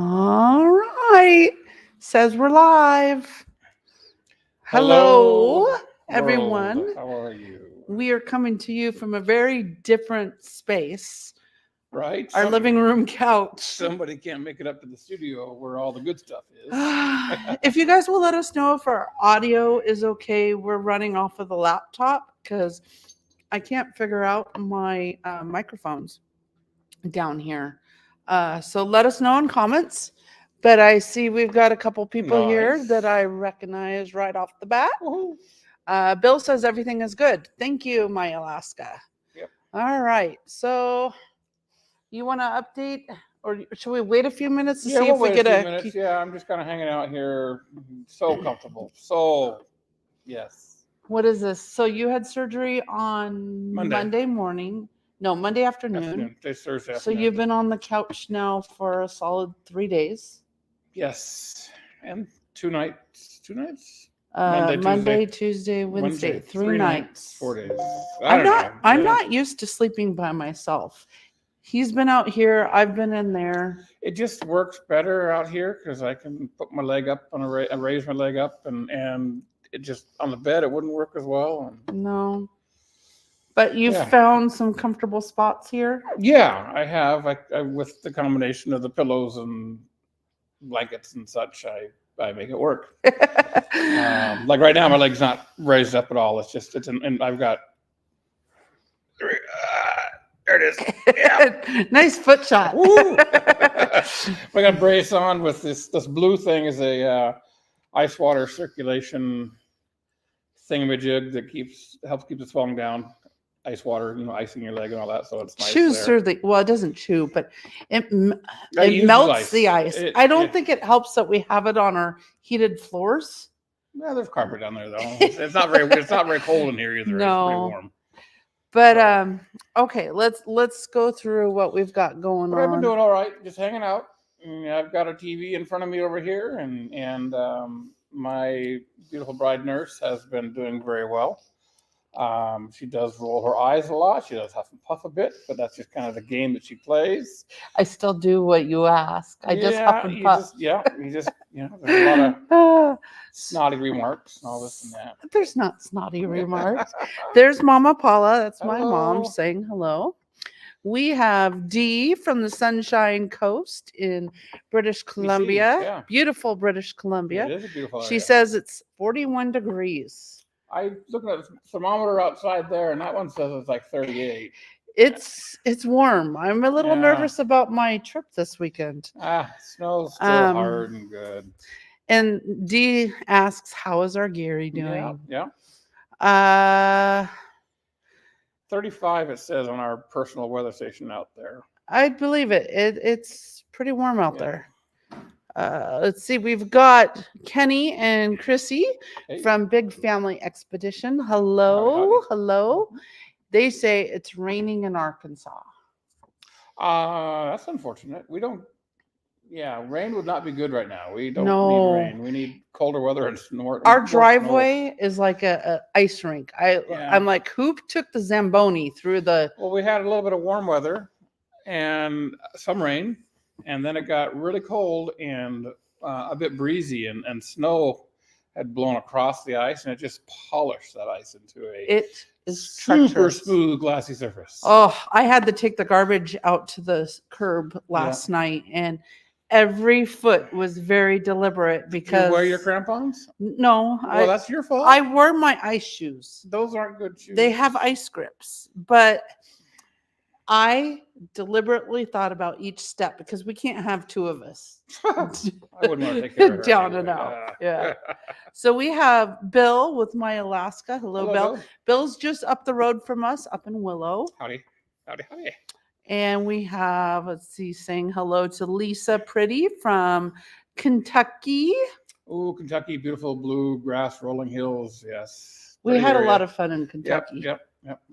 All right. Says we're live. Hello, Hello, everyone. world. How are you? We are coming to you from a very different space, Right? our living room couch. Somebody can't make it up to the studio where all the good stuff is. If you guys will let us know if our audio is okay, we're running off of the laptop because I can't figure out my microphones down here. So let us know in comments. But I see we've got a couple people here that I recognize right off the bat. Woohoo. Bill says everything is good. Thank you, my Alaska. Yep. All right. So you want to update, or should we wait a few minutes to see we'll if we wait get a few minutes. Yeah, I'm just kind of hanging out here. So comfortable. So, yes. What is this? So you had surgery on Monday morning. No, Monday afternoon. Today's Thursday So afternoon. you've been on the couch now for a solid 3 days. Yes. And 2 nights. 2 nights? Monday, Tuesday, Wednesday, 3 nights. 4 days. I'm not used to sleeping by myself. He's been out here. I've been in there. It just works better out here because I can put my leg up on raise my leg up, and it just on the bed it wouldn't work as well. No, but you found some comfortable spots here. Yeah, I have. I with the combination of the pillows and blankets and such, I make it work. Like right now, my leg's not raised up at all. And I've got. There it is. Yeah. Nice foot shot. I got a brace on with this blue thing is a ice water circulation thingamajig that helps keep the swelling down. Ice water, icing your leg and all that, so it's nice. Chews through it doesn't chew, but it melts the ice. I don't think it helps that we have it on our heated floors. Yeah, there's carpet down there though. It's not very cold in here either. No. It's pretty warm. But okay, let's go through what we've got going on. I've been doing all right, just hanging out. I've got a TV in front of me over here, and my beautiful bride nurse has been doing very well. She does roll her eyes a lot. She does huff and puff a bit, but that's just kind of the game that she plays. I still do what you ask. I just huff and puff. There's a lot of snotty remarks and all this and that. There's not snotty remarks. There's Mama Paula. That's my mom saying hello. We have Dee from the Sunshine Coast in British Columbia. Yeah. Beautiful British Columbia. It is a beautiful area. She says it's 41 degrees. I looking at the thermometer outside there, and that one says it's like 38. It's warm. I'm a little nervous about my trip this weekend. Snow's still hard and good. And Dee asks, "How is our Gary doing?" Yeah. 35 it says on our personal weather station out there. I believe it. It's pretty warm out there. Let's see. We've got Kenny and Chrissy from Big Family Expedition. Hello. Hello. They say it's raining in Arkansas. That's unfortunate. We don't. Yeah, rain would not be good right now. We don't need rain. We need colder weather and more. Our driveway is like a ice rink. I'm like, who took the Zamboni through the? Well, we had a little bit of warm weather and some rain. And then it got really cold and a bit breezy, and snow had blown across the ice, and it just polished that ice into a super smooth, glassy surface. Oh, I had to take the garbage out to the curb last night, and every foot was very deliberate because. You wear your crampons? No. Well, that's your fault. I wore my ice shoes. Those aren't good shoes. They have ice grips, but I deliberately thought about each step because we can't have two of us. I wouldn't want to take care of her down anyway. and out. Yeah. So we have Bill with my Alaska. Hello, Bill. Bill's just up the road from us, up in Willow. Howdy. Howdy, howdy. And we have, saying hello to Lisa Pretty from Kentucky. Oh, Kentucky, beautiful blue grass, rolling hills. Yes. We had a lot of fun in Kentucky. Yep.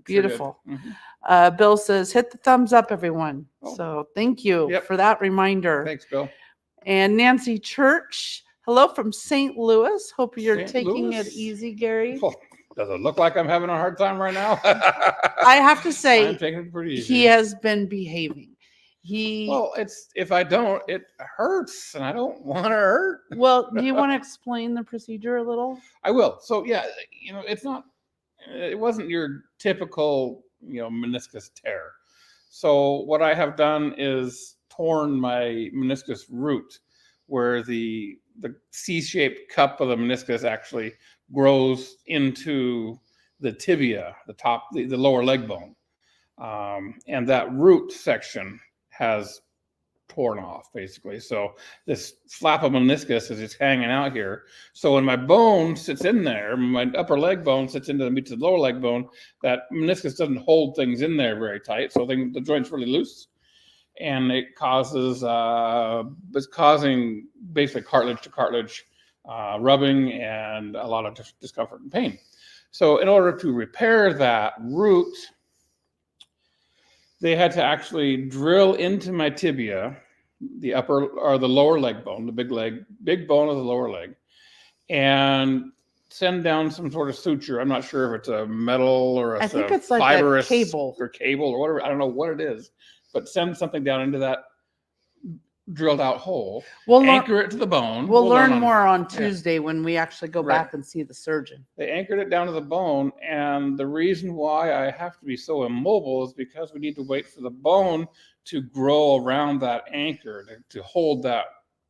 Beautiful. Sure mm-hmm. Bill says, hit the thumbs up, everyone. So thank you for that reminder. Thanks, Bill. And Nancy Church, hello from St. Louis. Hope you're taking it easy, Gary. Oh, does it look like I'm having a hard time right now? I have to say, I'm taking it pretty easy. He has been behaving. Well, if I don't, it hurts, and I don't want to hurt. Well, do you want to explain the procedure a little? I will. So yeah, it wasn't your typical, meniscus tear. So what I have done is torn my meniscus root, where the C-shaped cup of the meniscus actually grows into the tibia, the lower leg bone, and that root section has torn off, basically. So this flap of meniscus is just hanging out here. So when my bone sits in there, my upper leg bone sits into meets the lower leg bone, that meniscus doesn't hold things in there very tight. So the joint's really loose, and it's causing basically cartilage to cartilage rubbing and a lot of discomfort and pain. So in order to repair that root, they had to actually drill into my tibia, the upper or the lower leg bone, the big bone of the lower leg, and send down some sort of suture. I'm not sure if it's a metal or I think it's fibrous like a cable or whatever. I don't know what it is, but send something down into that drilled out hole, anchor it to the bone. We'll learn more on Tuesday when we actually go back and see the surgeon. They anchored it down to the bone, and the reason why I have to be so immobile is because we need to wait for the bone to grow around that anchor to hold that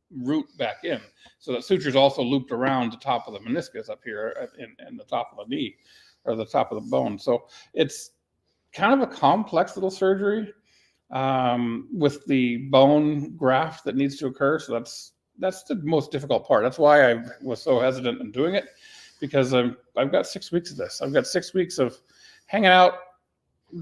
root back in. So that suture is also looped around the top of the meniscus up here in the top of the knee or the top of the bone. So it's kind of a complex little surgery with the bone graft that needs to occur. So that's the most difficult part. That's why I was so hesitant in doing it, because I've got 6 weeks of this. I've got 6 weeks of hanging out,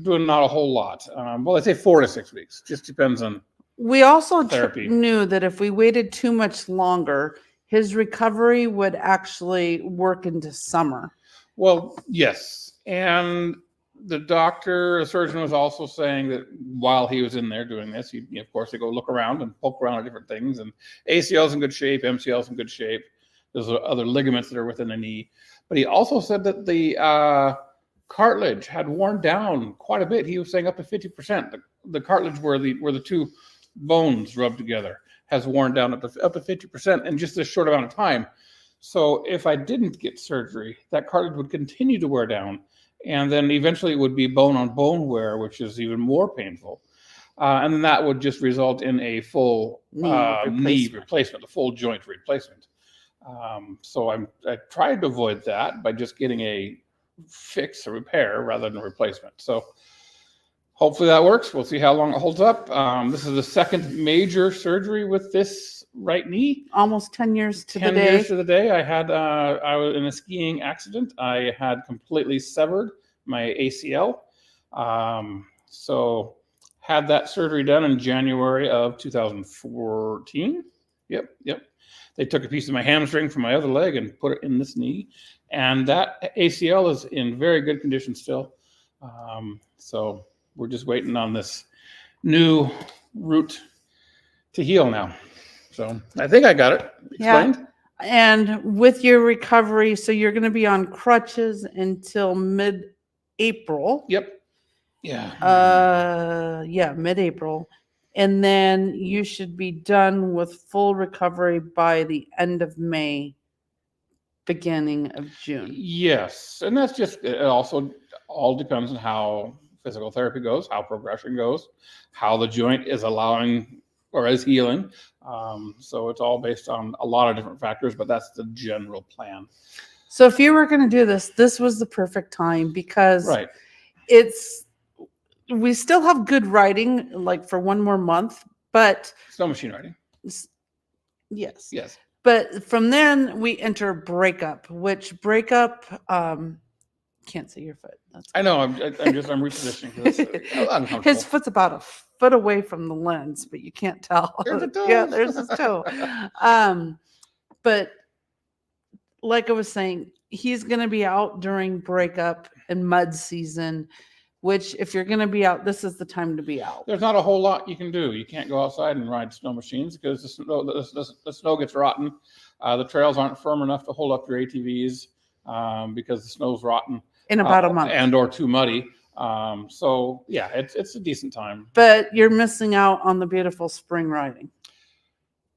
doing not a whole lot. Well, I say 4 to 6 weeks. Just depends on. We also therapy. Knew that if we waited too much longer, his recovery would actually work into summer. Well, yes. And the surgeon was also saying that while he was in there doing this, of course, they go look around and poke around at different things. And ACL's in good shape, MCL's in good shape. There's other ligaments that are within the knee. But he also said that the cartilage had worn down quite a bit. He was saying up to 50%. The cartilage where the two bones rub together has worn down up to 50% in just this short amount of time. So if I didn't get surgery, that cartilage would continue to wear down, and then eventually it would be bone on bone wear, which is even more painful. And then that would just result in a full knee replacement, a full joint replacement. So I tried to avoid that by just getting a fix, a repair, rather than a replacement. So hopefully that works. We'll see how long it holds up. This is the second major surgery with this right knee. Almost 10 years to the day. 10 years to the day. I was in a skiing accident. I had completely severed my ACL. So had that surgery done in January of 2014. Yep. They took a piece of my hamstring from my other leg and put it in this knee. And that ACL is in very good condition still. So we're just waiting on this new root to heal now. So I think I got it explained. Yeah. And with your recovery, so you're going to be on crutches until mid-April. Yep. Yeah. Mid-April. And then you should be done with full recovery by the end of May, beginning of June. Yes. And that's just, it also all depends on how physical therapy goes, how progression goes, how the joint is allowing or is healing. So it's all based on a lot of different factors, but that's the general plan. So if you were going to do this was the perfect time, because we still have good riding, like for one more month, but snow machine riding. Yes. But from then we enter breakup, which breakup, can't see your foot. I know. I'm repositioning. His foot's about a foot away from the lens, but you can't tell. There's a toe. Yeah, there's his toe. But like I was saying, he's going to be out during breakup and mud season, which if you're going to be out, this is the time to be out. There's not a whole lot you can do. You can't go outside and ride snow machines because the snow gets rotten. The trails aren't firm enough to hold up your ATVs because the snow's rotten. In about a month. And or too muddy. So yeah, it's a decent time. But you're missing out on the beautiful spring riding.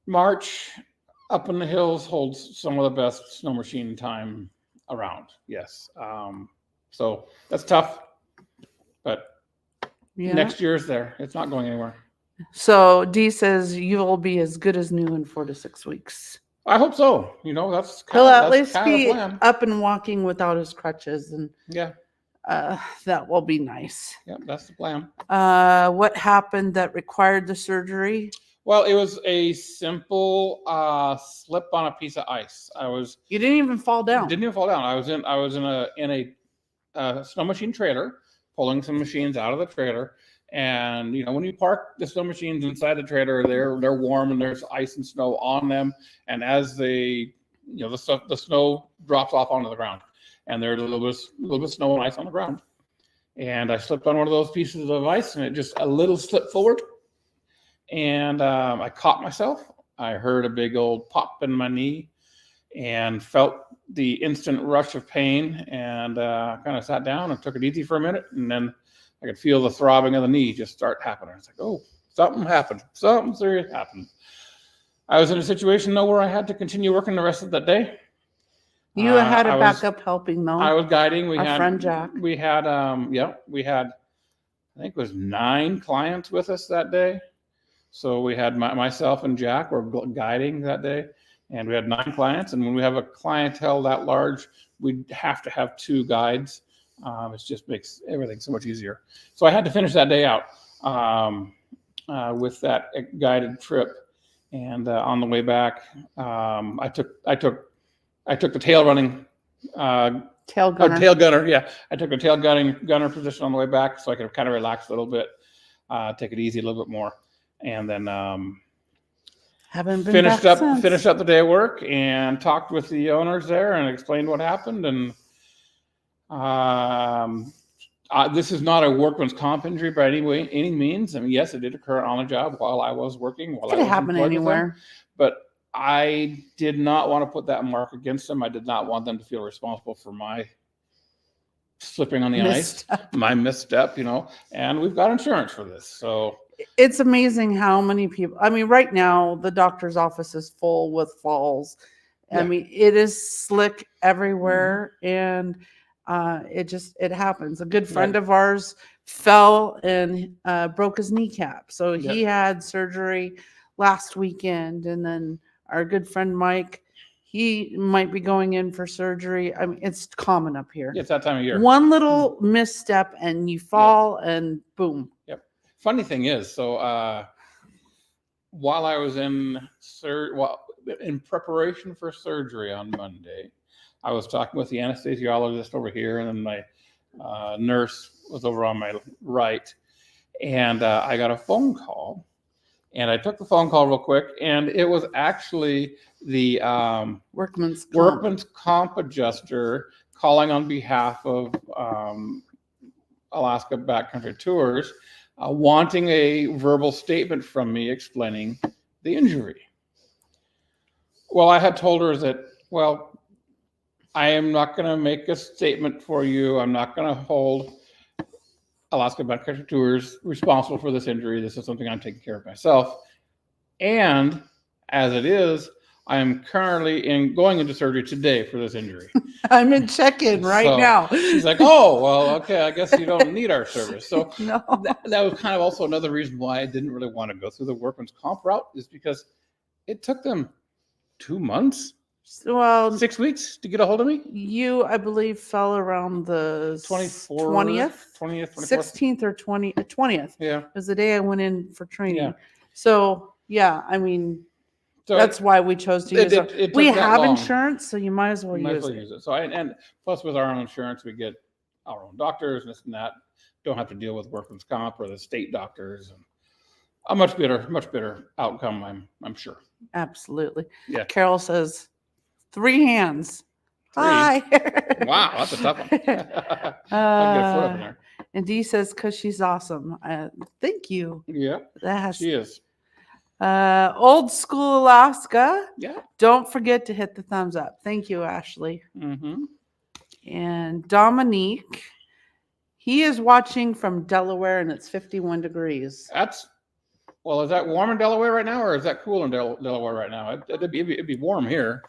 March up in the hills holds some of the best snow machine time around. Yes. So that's tough, but Yeah. next year's there. It's not going anywhere. So Dee says you'll be as good as new in 4 to 6 weeks. I hope so. You know, that's He'll kind at of, least that's kind of the be plan. up and walking without his crutches, and Yeah. that will be nice. Yeah, that's the plan. What happened that required the surgery? Well, it was a simple slip on a piece of ice. You didn't even fall down. Didn't even fall down. I was in a snow machine trailer, pulling some machines out of the trailer. And you know, when you park the snow machines inside the trailer, they're warm and there's ice and snow on them. And as the snow drops off onto the ground, and there's a little bit of snow and ice on the ground. And I slipped on one of those pieces of ice, and it just a little slip forward. And I caught myself. I heard a big old pop in my knee, and felt the instant rush of pain. And kind of sat down and took it easy for a minute, and then I could feel the throbbing of the knee just start happening. It's like, oh, something happened. Something serious happened. I was in a situation though where I had to continue working the rest of that day. You had a backup helping though. I was guiding. We Our had friend Jack. We had I think it was 9 clients with us that day. So we had myself and Jack were guiding that day, and we had 9 clients. And when we have a clientele that large, we have to have 2 guides. It just makes everything so much easier. So I had to finish that day out with that guided trip. And on the way back, I took the tail running Tail gunner. tail gunner. Yeah, I took a tail gunner position on the way back, so I could kind of relax a little bit, take it easy a little bit more, and then Haven't been finished back up since. finished up the day of work and talked with the owners there and explained what happened. And this is not a workman's comp injury by any means. I mean, yes, it did occur on the job while I was working. While Could I was happen employed with them, anywhere. but I did not want to put that mark against them. I did not want them to feel responsible for my slipping on the ice, my misstep, you know, and we've got insurance for this. So It's amazing how many people, I mean, right now the doctor's office is full with falls. Yeah. I mean, it is slick everywhere, and it happens. A good friend of ours fell and broke his kneecap. So he had surgery last weekend, and then our good friend Mike, he might be going in for surgery. I mean, it's common up here. it's that time of year. One little misstep and you fall and boom. Yep. Funny thing is, so while I was in preparation for surgery on Monday, I was talking with the anesthesiologist over here, and then my nurse was over on my right, and I got a phone call. And I took the phone call real quick, and it was actually the Workman's comp adjuster calling on behalf of Alaska Backcountry Tours, wanting a verbal statement from me explaining the injury. Well, I had told her that, well, I am not going to make a statement for you. I'm not going to hold Alaska Backcountry Tours responsible for this injury. This is something I'm taking care of myself. And as it is, I am currently going into surgery today for this injury. I'm in check-in right now. She's like, oh, well, okay, I guess you don't need our service. So no. that was kind of also another reason why I didn't really want to go through the workman's comp route, is because it took them 2 months, Well, 6 weeks to get a hold of me. you, I believe, fell around the 20th, 24th. 16th or 20th. Yeah. Was the day I went in for training. Yeah. So yeah, I mean, So that's why we chose to use it. it We took that have long. insurance, so you might as well You might use as well it. use it. So and plus with our own insurance, we get our own doctors and this and that. Don't have to deal with workman's comp or the state doctors, and a much better outcome. I'm sure. Absolutely. Yeah. Carol says, 3 hands. 3? Hi. Wow, that's a tough one. I can get a foot up in there. And Dee says, because she's awesome. Thank you. Yeah, she is. Old school Alaska. Yeah. Don't forget to hit the thumbs up. Thank you, Ashley. Mm-hmm. And Dominique, He is watching from Delaware, and it's 51 degrees. Well, is that warm in Delaware right now, or is that cool in Delaware right now? It'd be warm here.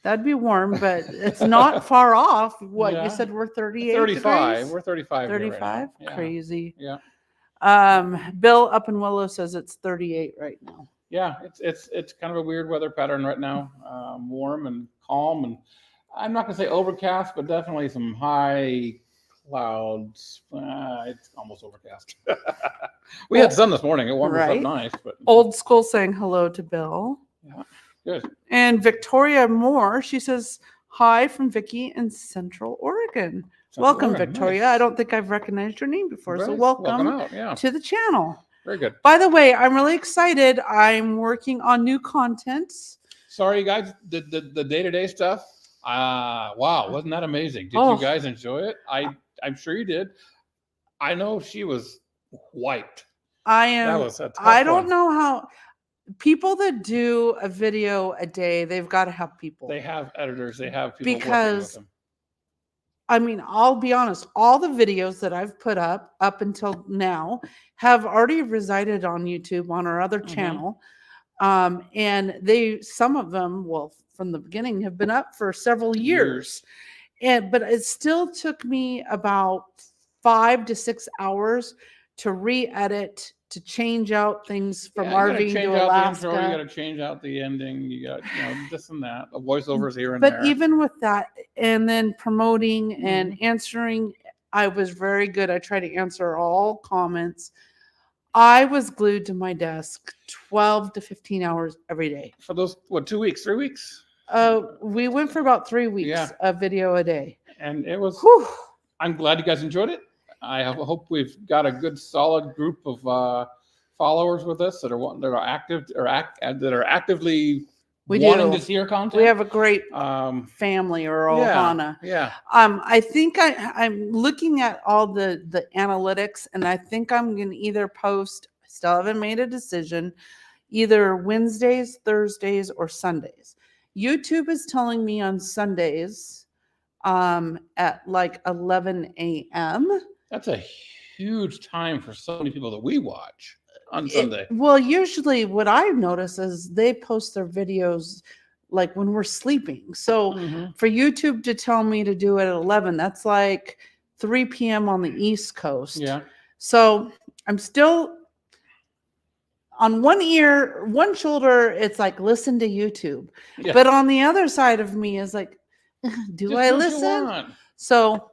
That'd be warm, but it's not far off. What you Yeah. said, we're 38 35. degrees? We're 35. 35? Here right now. Crazy. Yeah. Bill up in Willow says it's 38 right now. Yeah, it's kind of a weird weather pattern right now. Warm and calm, and I'm not gonna say overcast, but definitely some high clouds. It's almost overcast. We had sun this morning. It warmed us up nice, but Old School saying hello to Bill. Yeah, good. And Victoria Moore, she says hi from Vicky in Central Oregon. Welcome, Victoria. Nice. I don't think I've recognized your name before, so welcome out, to the channel. Very good. By the way, I'm really excited. I'm working on new content. Sorry, you guys, the day-to-day stuff. Wow, wasn't that amazing? Did you guys enjoy it? I'm sure you did. I know she was wiped. That was a tough I don't know how people that do a video a day, they've got to have people. They have editors, they have people working with them. I mean, I'll be honest, all the videos that I've put up until now have already resided on YouTube on our other channel. And some of them, well, from the beginning have been up for several years. But it still took me about 5 to 6 hours to re-edit, to change out things from RVing to Alaska. You got to change out the ending. You got this and that. The voiceovers here and there. But even with that, and then promoting and answering, I was very good. I try to answer all comments. I was glued to my desk 12 to 15 hours every day. For those, 2 weeks, 3 weeks? We went for about 3 weeks, a video a day. And it was, I'm glad you guys enjoyed it. I hope we've got a good, solid group of followers with us that are active or that are actively wanting to see our content. We have a great family or ohana. Yeah. I think I'm looking at all the analytics, and I think I'm going to either post. I still haven't made a decision. Either Wednesdays, Thursdays, or Sundays. YouTube is telling me on Sundays at like 11 a.m. That's a huge time for so many people that we watch on Sunday. Well, usually what I notice is they post their videos like when we're sleeping. So for YouTube to tell me to do it at 11, that's like 3 p.m. on the East Coast. Yeah. So I'm still on one shoulder, it's like listen to YouTube. Yeah. But on the other side of me is like, do I listen? So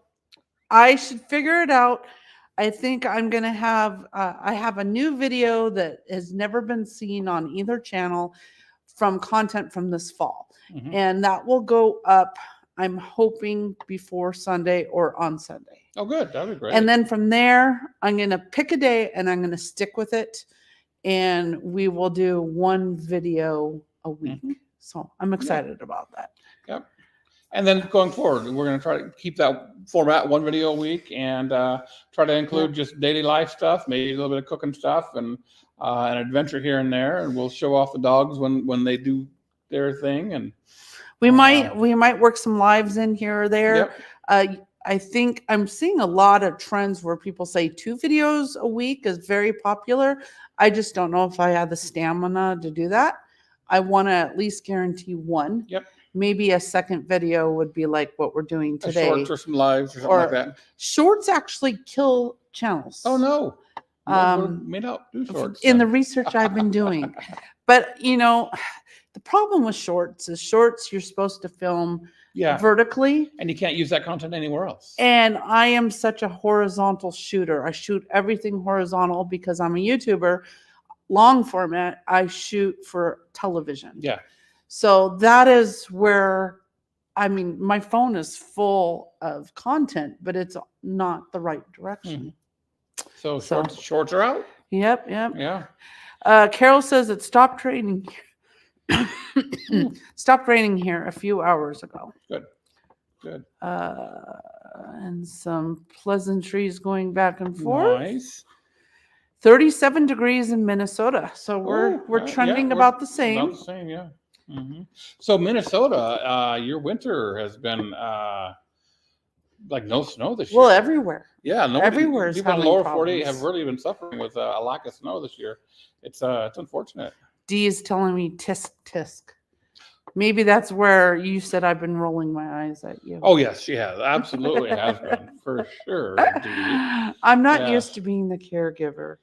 I should figure it out. I think I'm going to have, I have a new video that has never been seen on either channel from content from this fall. And that will go up, I'm hoping, before Sunday or on Sunday. Oh, good. That'd be great. And then from there, I'm going to pick a day and I'm going to stick with it. And we will do one video a week. So I'm excited about that. Yep. And then going forward, we're going to try to keep that format, one video a week, and try to include just daily life stuff, maybe a little bit of cooking stuff, and an adventure here and there. And we'll show off the dogs when they do their thing. And we might work some lives in here or there. Yep. I think I'm seeing a lot of trends where people say 2 videos a week is very popular. I just don't know if I have the stamina to do that. I want to at least guarantee one. Yep. Maybe a second video would be like what we're doing today. Shorts or some lives or something like that. Shorts actually kill channels. Oh, no. May not do shorts. In the research I've been doing. But, the problem with shorts is you're supposed to film vertically. And you can't use that content anywhere else. And I am such a horizontal shooter. I shoot everything horizontal because I'm a YouTuber. Long format, I shoot for television. Yeah. So that is where, my phone is full of content, but it's not the right direction. So shorts are out? Yep. Yeah. Carol says it stopped raining. Stopped raining here a few hours ago. Good. And some pleasantries going back and forth. Nice. 37 degrees in Minnesota. So we're trending about the same. About the same, yeah. So Minnesota, your winter has been like no snow this year. Well, everywhere. Yeah, everywhere is people in the having lower 48 have problems. really been suffering with a lack of snow this year. It's unfortunate. Dee is telling me tisk tisk. Maybe that's where you said I've been rolling my eyes at you. Oh yes, she has. Absolutely has been for sure. Dee. I'm not Yes. used to being the caregiver.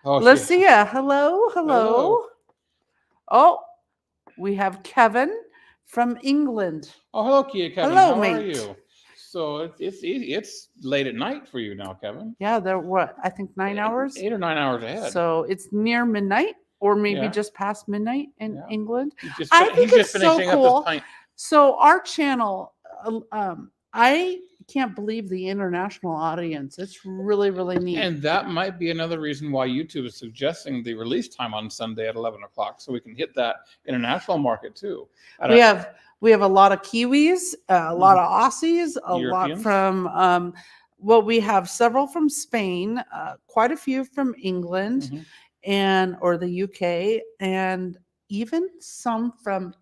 Oh, Lucia, hello, hello. Oh, we have Kevin from England. Oh, hello, Kevin. Hello, How are mate. you? So it's late at night for you now, Kevin. Yeah, they're what? I think 9 hours. 8 or 9 hours ahead. So it's near midnight, or maybe Yeah. just past midnight in Yeah. England. He's I think just it's so finishing up cool. his pint. So our channel, I can't believe the international audience. It's really, really neat. And that might be another reason why YouTube is suggesting the release time on Sunday at 11 o'clock, so we can hit that international market too. We have a lot of Kiwis, a lot of Aussies, a Europeans. lot from well, we have several from Spain, quite a few from England, or the UK, and even some from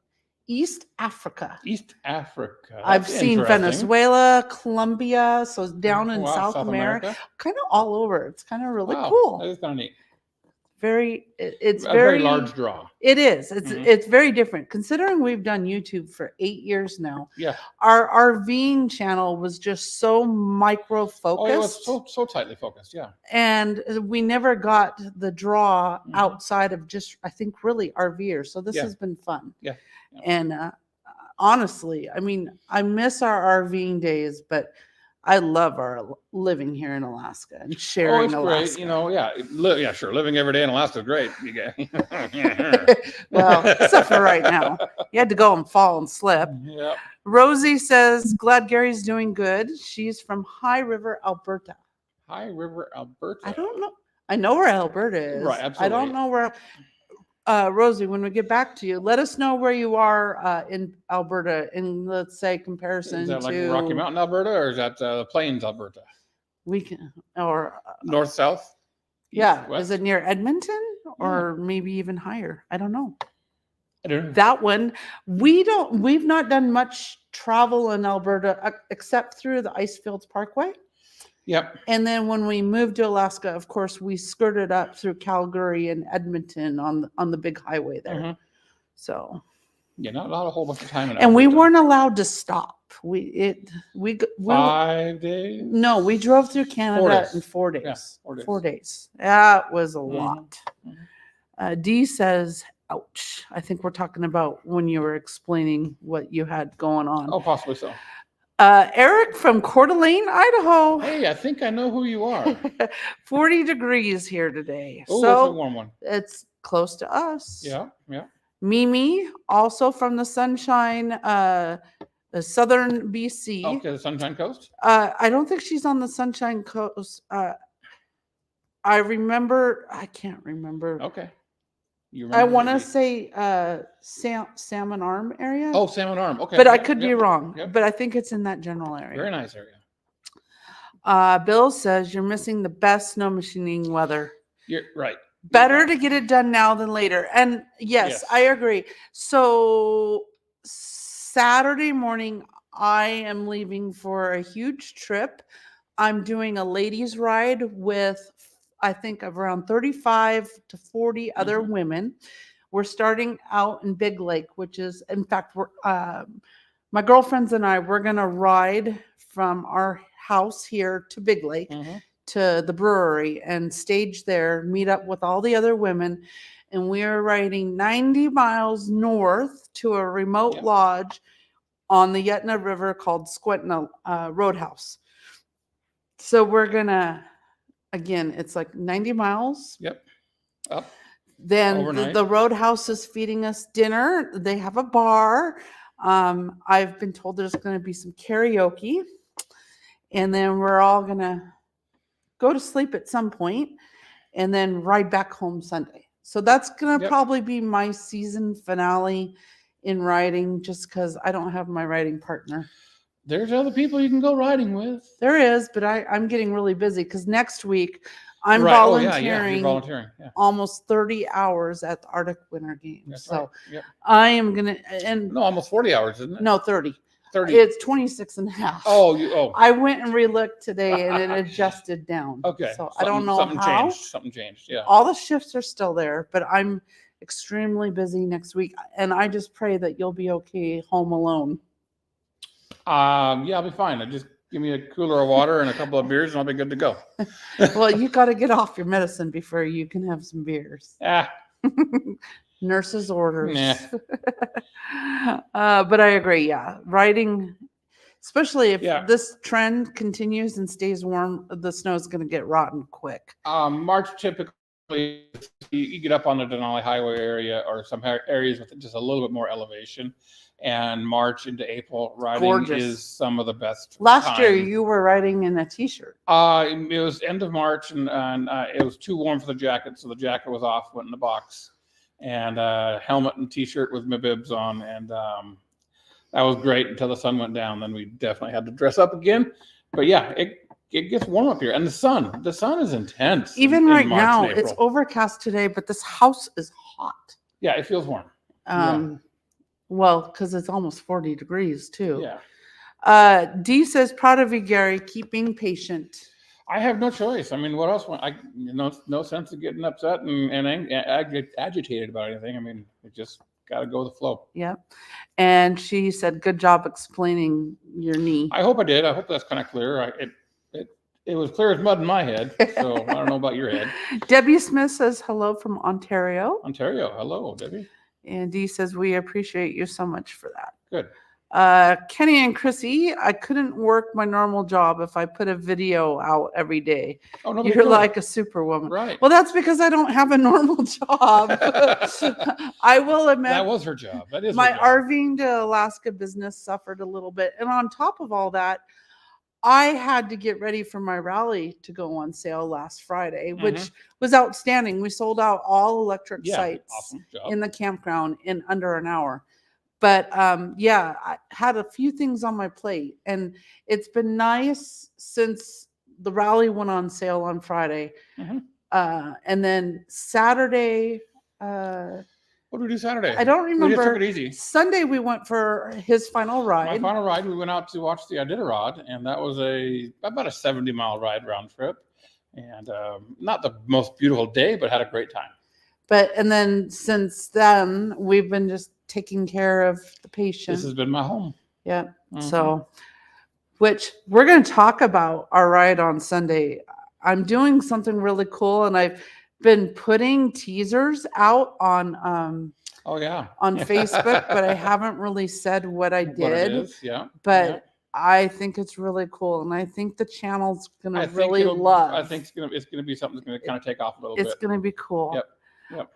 East Africa. East Africa. I've That's seen interesting. Venezuela, Colombia, so down in Wow, South America, kind of all over. It's kind of really Wow, cool. that is kind of neat. It's A very large draw. It is. It's very different considering we've done YouTube for 8 years now. Yeah. Our RVing channel was just so micro focused. Oh, it was so tightly focused. Yeah. And we never got the draw outside of just, I think, really RVers. So this has been fun. Yeah. And honestly, I mean, I miss our RVing days, but I love our living here in Alaska and sharing Alaska. Great. You know, yeah, sure. Living every day in Alaska is great. Well, except for right now. You had to go and fall and slip. Yeah. Rosie says, glad Gary's doing good. She's from High River, Alberta. High River, Alberta. I don't know. I know where Alberta is. Right, absolutely. I don't know where. Rosie, when we get back to you, let us know where you are in Alberta in, let's say, comparison is that like to Rocky Mountain, Alberta, or is that the Plains, Alberta? We can, or north, south. Yeah, west? Is it near Edmonton or maybe even higher? I don't know. I don't know. That one, we've not done much travel in Alberta except through the Icefields Parkway. Yep. And then when we moved to Alaska, of course, we skirted up through Calgary and Edmonton on the big highway there. So yeah, not a whole bunch of time in and we weren't allowed to stop. We 5 days. No, we drove through Canada in 4 days. Yeah, 4 days. That was a lot. Dee says, ouch. I think we're talking about when you were explaining what you had going on. Oh, possibly so. Eric from Coeur d'Alene, Idaho. Hey, I think I know who you are. 40 degrees here today. Oh, so that's a warm one. It's close to us. Yeah, yeah. Mimi, also from the Sunshine, southern BC. Okay, the Sunshine Coast? I don't think she's on the Sunshine Coast. I can't remember. Okay. I want to say Salmon Arm area. Oh, Salmon Arm. Okay. But I could be wrong. Yep. But I think it's in that general area. Very nice area. Bill says you're missing the best snow machining weather. You're right. Better to get it done now than later. And yes, I agree. So Saturday morning, I am leaving for a huge trip. I'm doing a ladies' ride with, I think, around 35 to 40 other women. We're starting out in Big Lake, which is, in fact, my girlfriends and I, we're going to ride from our house here to Big Lake to the brewery and stage there, meet up with all the other women. And we are riding 90 miles north to a remote lodge on the Yetna River called Squetna Roadhouse. So we're going to, again, it's like 90 miles. Yep. Up. Then the Roadhouse is feeding us dinner. They have a bar. I've been told there's going to be some karaoke. And then we're all going to go to sleep at some point and then ride back home Sunday. So that's going to probably be my season finale in riding, just because I don't have my riding partner. There's other people you can go riding with. There is, but I'm getting really busy because next week I'm volunteering, almost 30 hours at the Arctic Winter Games. I am going to, no, almost 40 hours, isn't it? No, 30. 30. It's 26 and a half. Oh. I went and relooked today and it adjusted down. Okay. So I don't know something how. changed. Something changed. Yeah. All the shifts are still there, but I'm extremely busy next week. And I just pray that you'll be okay home alone. Yeah, I'll be fine. Just give me a cooler of water and a couple of beers and I'll be good to go. Well, you got to get off your medicine before you can have some beers. Ah, Nurse's orders. nah. But I agree. Yeah. Riding, especially if Yeah. this trend continues and stays warm, the snow is going to get rotten quick. March typically, you get up on the Denali Highway area or some areas with just a little bit more elevation. And March into April riding Gorgeous. is some of the best. Last year, time. you were riding in a t-shirt. It was end of March and it was too warm for the jacket. So the jacket was off, went in the box. And helmet and t-shirt with my bibs on. And that was great until the sun went down. Then we definitely had to dress up again. But yeah, it gets warm up here. And the sun is intense. Even in right March now, and it's April. overcast today, but this house is hot. Yeah, it feels warm. Yeah. Well, because it's almost 40 degrees too. Yeah. D says, proud of you, Gary. Keep being patient. I have no choice. I mean, what else? No sense of getting upset and agitated about anything. I mean, it just got to go with the flow. Yep. And she said, good job explaining your knee. I hope I did. I hope that's kind of clear. It was clear as mud in my head. So I don't know about your head. Debbie Smith says, hello from Ontario. Ontario. Hello, Debbie. And Dee says, we appreciate you so much for that. Good. Kenny and Chrissy, I couldn't work my normal job if I put a video out every day. Oh, no, You're like a superwoman. Right. Well, that's because I don't have a normal job. I will admit that was her job. That is my her job. RVing to Alaska business suffered a little bit. And on top of all that, I had to get ready for my rally to go on sale last Friday, which was outstanding. We sold out all electric sites awesome job. in the campground in under an hour. But yeah, I had a few things on my plate, and it's been nice since the rally went on sale on Friday. And then Saturday, what did we do Saturday? I don't remember. We just took it easy. Sunday we went for his final ride. My final ride, we went out to watch the Iditarod, and that was about a 70-mile ride round trip. And not the most beautiful day, but had a great time. And then since then, we've been just taking care of the patient. This has been my home. Yeah. So, which we're going to talk about our ride on Sunday. I'm doing something really cool, and I've been putting teasers out on on Facebook, but I haven't really said what I did. What it is. Yeah. But I think it's really cool, and I think the channel's gonna really love. I think it's gonna be something that's gonna kind of take off a little bit. It's gonna be cool. Yep.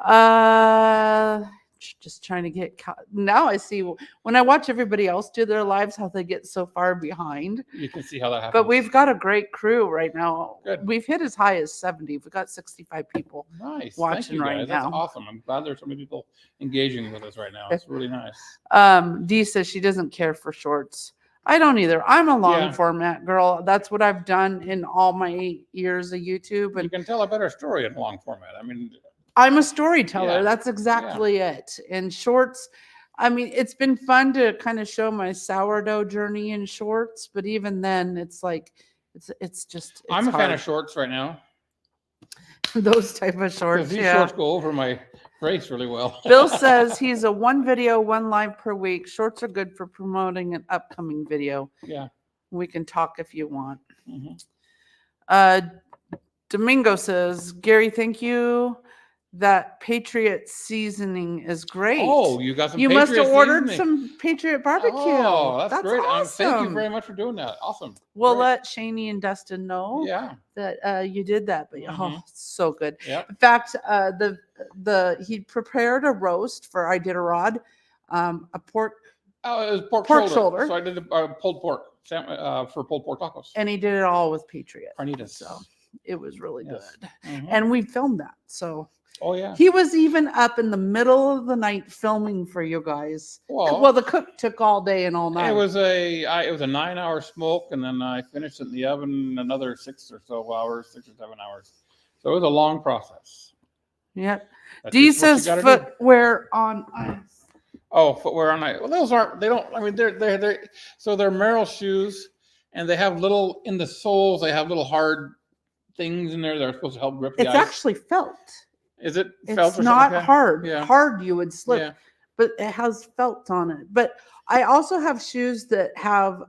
Just trying to get now. I see when I watch everybody else do their lives how they get so far behind. You can see how that happens. But we've got a great crew right now. Good. We've hit as high as 70. We've got 65 people Thank watching you, right guys. now. That's awesome. I'm glad there's so many people engaging with us right now. It's really nice. Dee says she doesn't care for shorts. I don't either. I'm a long format girl. That's what I've done in all my 8 years of YouTube. And you can tell a better story in long format. I mean, I'm a storyteller. That's exactly it. In shorts, I mean, it's been fun to kind of show my sourdough journey in shorts, but even then, it's like, it's just. I'm a fan of shorts right now. Those type of shorts. These shorts go over my brace really well. Bill says he's a 1 video, 1 live per week. Shorts are good for promoting an upcoming video. Yeah. We can talk if you want. Domingo says, Gary, thank you. That Patriot seasoning is great. Oh, you got some. You Patriot must have ordered seasoning. some Patriot barbecue. Oh, that's great. Awesome. Thank you very much for doing that. Awesome. We'll let Shani and Dustin know that you did that. But oh, so good. Yep. In fact, he prepared a roast for Iditarod, a pork. Oh, it was pork shoulder. So I did pulled pork for pulled pork tacos. And he did it all with Patriot. Carnitas. So it was really good. And we filmed that. So. Oh yeah. He was even up in the middle of the night filming for you guys. Well, the cook took all day and all night. It was a 9-hour smoke, and then I finished it in the oven another 6 or 7 hours. So it was a long process. Yep. Dee says footwear on ice. Oh, footwear on night. Well, those aren't. They don't. I mean, they're so they're Merrell shoes, and they have little in the soles. They have little hard things in there that are supposed to help grip the It's ice. actually felt. Is it felt It's or not something like that? hard. Yeah. Hard you would slip, Yeah. but it has felt on it. But I also have shoes that have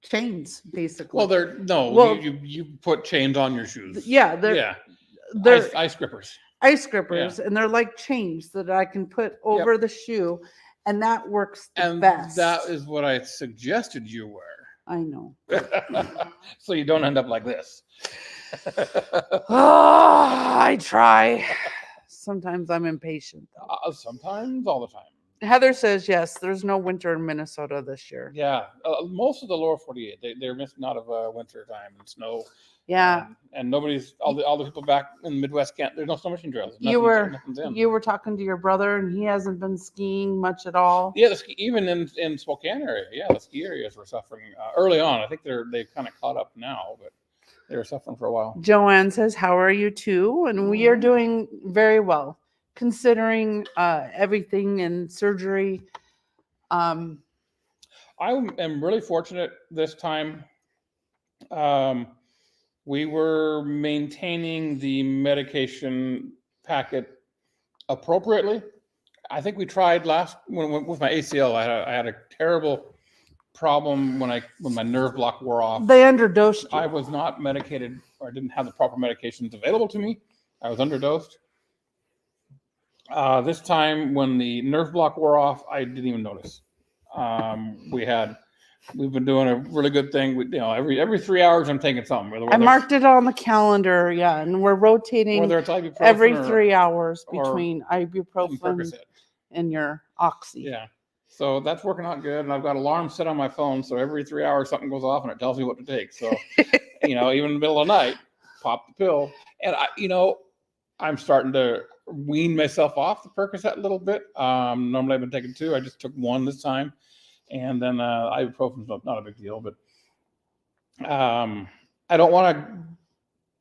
chains, basically. Well, they're no. Well- you put chains on your shoes. Yeah, they're ice grippers. ice grippers, and they're like chains that I can put over the shoe, and that works the And best. that is what I suggested you wear. I know. So you don't end up like this. Oh, I try. Sometimes I'm impatient, though. Sometimes, all the time. Heather says yes. There's no winter in Minnesota this year. Yeah, most of the lower 48, they're missing out of winter time and snow. Yeah, and nobody's all the people back in the Midwest can't. There's no snow machine trails. you were nothing's in. you were talking to your brother, and he hasn't been skiing much at all. Yeah, even in Spokane area, yeah, the ski areas were suffering early on. I think they've kind of caught up now, but they were suffering for a while. Joanne says, "How are you too?" And we are doing very well, considering everything and surgery. I am really fortunate this time. We were maintaining the medication packet appropriately. I think we tried with my ACL. I had a terrible problem when my nerve block wore off. They underdosed you. I was not medicated, or didn't have the proper medications available to me. I was underdosed. This time, when the nerve block wore off, I didn't even notice. We've been doing a really good thing. Every 3 hours I'm taking something. I marked it on the calendar, yeah, and we're rotating whether it's ibuprofen every or 3 hours or between ibuprofen Percocet. and your oxy. Yeah. So that's working out good. And I've got alarms set on my phone. So every 3 hours something goes off and it tells me what to take. So, even in the middle of the night, pop the pill. And I'm starting to wean myself off the Percocet a little bit. Normally I've been taking 2. I just took 1 this time. And then ibuprofen's not a big deal, but I don't want to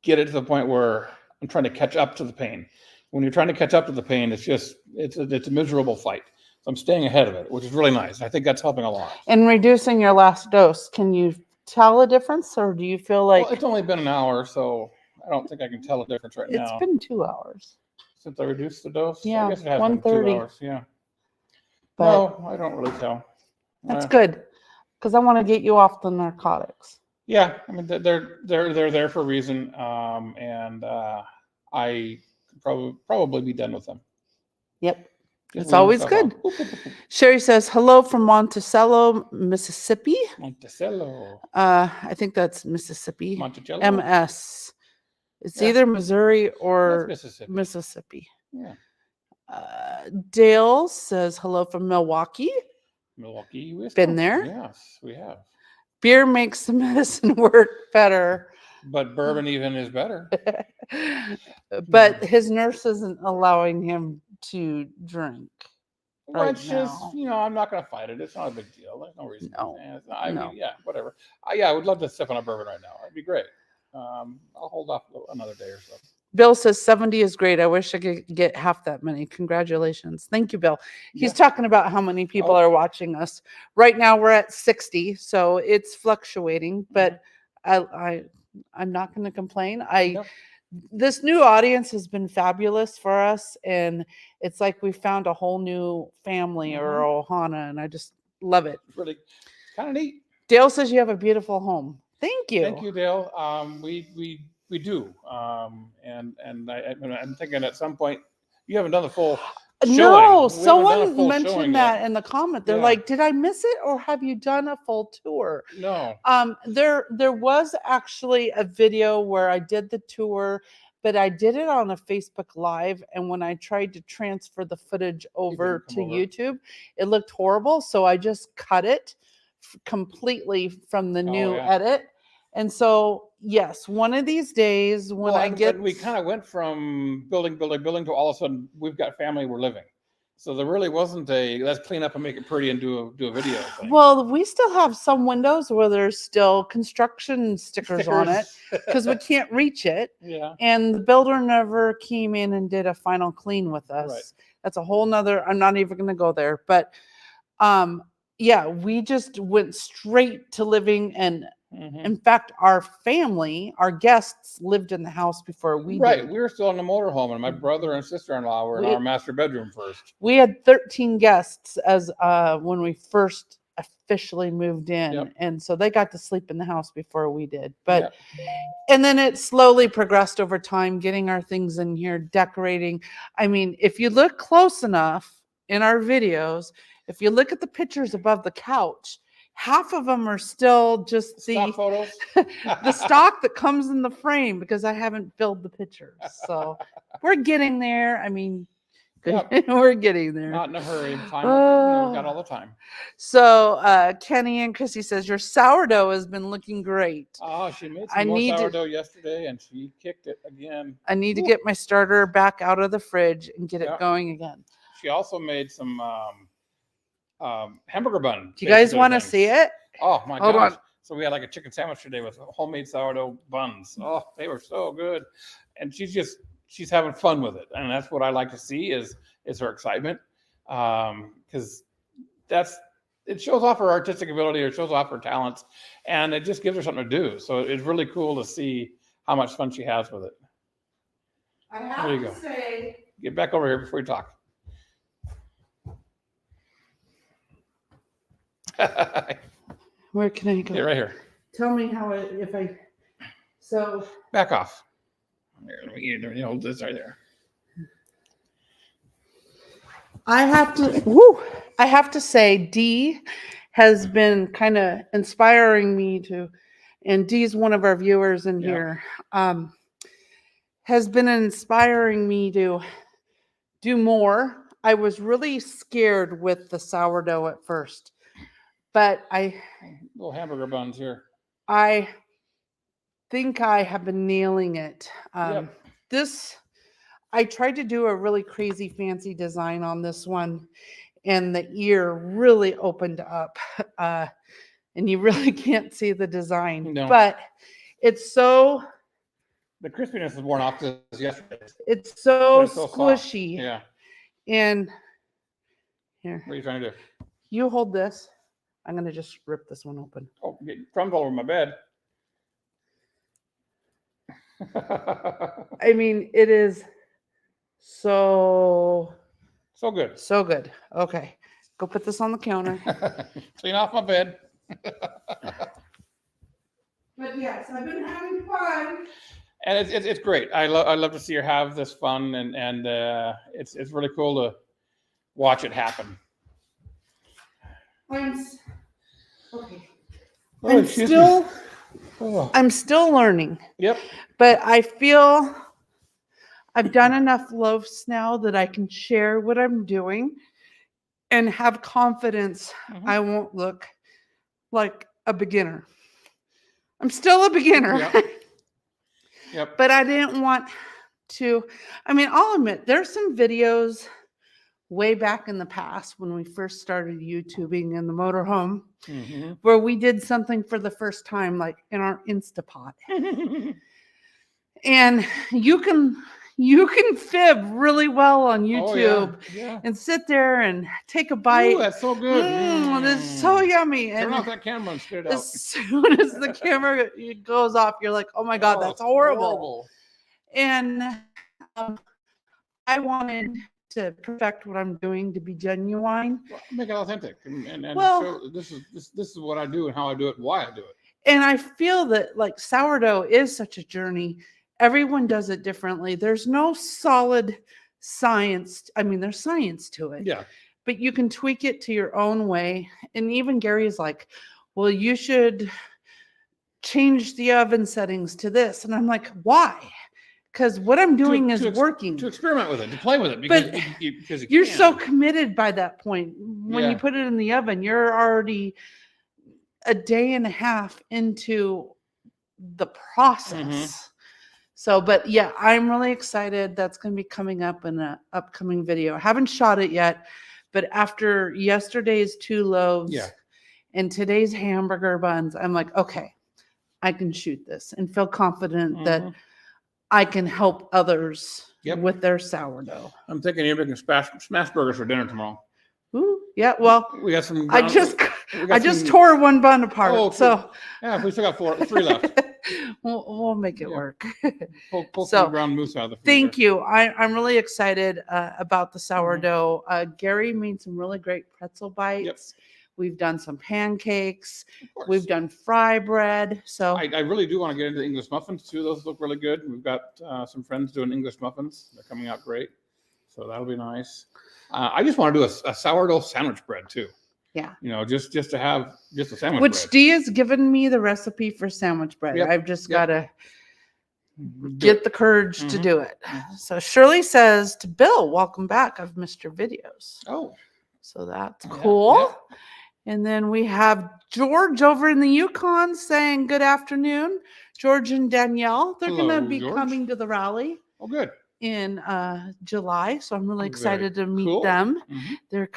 get it to the point where I'm trying to catch up to the pain. When you're trying to catch up to the pain, it's a miserable fight. So I'm staying ahead of it, which is really nice. I think that's helping a lot. And reducing your last dose, can you tell a difference, or do you feel like Well, it's only been an hour, so I don't think I can tell a difference right now. it's been 2 hours? Since I reduced the dose. Yeah, I guess it has been 2 1:30. hours. Yeah. But No, I don't really tell. that's good, because I want to get you off the narcotics. Yeah, I mean they're there for a reason, and I could probably be done with them. Yep. Just It's wean always myself good. off. Sherry says, hello from Monticello, Mississippi. Monticello. I think that's Mississippi. Monticello. MS. It's Yeah. either Missouri That's or Mississippi. Mississippi. Yeah. Dale says, hello from Milwaukee. Milwaukee, Wisconsin. Been there? Yes, we have. Beer makes the medicine work better. But bourbon even is better. But his nurse isn't allowing him to drink. Right Which is, now. I'm not going to fight it. It's not a big deal. There's no reason. No. I No. mean, yeah, whatever. I would love to sip on a bourbon right now. It'd be great. I'll hold off another day or so. Bill says 70 is great. I wish I could get half that many. Congratulations. Thank you, Bill. He's talking about how many people are watching us. Right now we're at 60, so it's fluctuating, but I'm not going to complain. This new audience has been fabulous for us, and it's like we found a whole new family or ohana, and I just love it. It's really kind of neat. Dale says you have a beautiful home. Thank you. Thank you, Dale. We do. And I'm thinking at some point you haven't done the full showing. No, We haven't done a someone full showing mentioned yet. that in the comment. They're Yeah. like, "Did I miss it, or have you done a full tour?" No. There was actually a video where I did the tour, but I did it on a Facebook Live, and when I tried to transfer the footage over come to over. YouTube, it looked horrible. So I just cut it completely from the new yeah. edit. And so, yes, one of these days when I get, we kind of went from building to all of a sudden we've got family we're living. So there really wasn't let's clean up and make it pretty and do a video thing. well, we still have some windows where there's still construction stickers on it because we can't reach it. Yeah. And the builder never came in and did a final clean with us. Right. That's a whole nother, I'm not even going to go there, but yeah, we just went straight to living. And in fact, our family, our guests lived in the house before we did. We were still in the motorhome, and my brother and sister-in-law were in our master bedroom first. We had 13 guests as when we first officially moved in. Yep. And so they got to sleep in the house before we did. But and then it slowly progressed over time, getting our things in here, decorating. I mean, if you look close enough in our videos, if you look at the pictures above the couch, half of them are still just stock photos. the stock that comes in the frame, because I haven't filled the pictures. So we're getting there. I mean, we're getting there. Not in a hurry. Time, we've got all the time. So Kenny and Chrissy says your sourdough has been looking great. Oh, she made some more sourdough yesterday, and she kicked it again. I need to get my starter back out of the fridge and get it going again. She also made some hamburger bun. Do you guys want to see it? Oh my gosh. So we had like a chicken sandwich today with homemade sourdough buns. Oh, they were so good. And she's having fun with it. And that's what I like to see is her excitement. Because it shows off her artistic ability, or shows off her talents, and it just gives her something to do. So it's really cool to see how much fun she has with it. I have to say, get back over here before you talk. Where can I go? Yeah, right here. Tell me how so back off. Here, let me hold this right there. I have to say, Dee has been kind of inspiring me to, and Dee's one of our viewers in here, has been inspiring me to do more. I was really scared with the sourdough at first, but little hamburger buns here. I think I have been nailing it. I tried to do a really crazy fancy design on this one, and the ear really opened up, and you really can't see the design. No. But it's so... The crispiness is worn off this yesterday. It's so squishy. Yeah. And here. What are you trying to do? You hold this. I'm going to just rip this one open. Oh, get crumbs all over my bed. I mean, it is so good. So good. Okay. Go put this on the counter. Clean off my bed. But yes, I've been having fun. And it's great. I love to see her have this fun, and it's really cool to watch it happen. I'm still learning. Yep. But I feel I've done enough loaves now that I can share what I'm doing and have confidence. I won't look like a beginner. I'm still a beginner. Yep. But I didn't want to. I mean, I'll admit there's some videos way back in the past when we first started YouTubing in the motorhome where we did something for the first time, like in our Instapot. And you can fib really well on YouTube and sit there and take a bite. Ooh, that's so good. It's so yummy. Turn off that camera and spit it out. As soon as the camera goes off, you're like, oh my God, that's horrible. And I wanted to perfect what I'm doing to be genuine. Make it authentic. And show this is what I do and how I do it, why I do it. And I feel that like sourdough is such a journey. Everyone does it differently. There's no solid science. I mean, there's science to it. Yeah. But you can tweak it to your own way. And even Gary's like, well, you should change the oven settings to this. And I'm like, why? Because what I'm doing is working. To experiment with it, to play with it. Because you're so committed by that point. When you put it in the oven, you're already a day and a half into the process. So, but yeah, I'm really excited. That's going to be coming up in an upcoming video. I haven't shot it yet, but after yesterday's 2 loaves and today's hamburger buns, I'm like, okay, I can shoot this and feel confident that I can help others with their sourdough. I'm thinking you're making smash burgers for dinner tomorrow. Ooh, yeah. Well, We got some. I just tore one bun apart. Oh, so yeah, we still got 3 left. we'll make it work. Pull So, some ground moose out of the freezer. Thank you. I'm really excited about the sourdough. Gary made some really great pretzel bites. We've done some pancakes. We've done fry bread. So I really do want to get into English muffins too. Those look really good. We've got some friends doing English muffins. They're coming out great. So that'll be nice. I just want to do a sourdough sandwich bread too. Yeah. Just to have just a sandwich Which bread. Dee has given me the recipe for sandwich bread. I've just got to get the courage to do it. So Shirley says to Bill, welcome back. I've missed your videos. Oh. So that's cool. Yeah. And then we have George over in the Yukon saying good afternoon. George and Danielle, they're going to be coming to the rally. Oh, good. In July. So I'm really excited to meet them. They're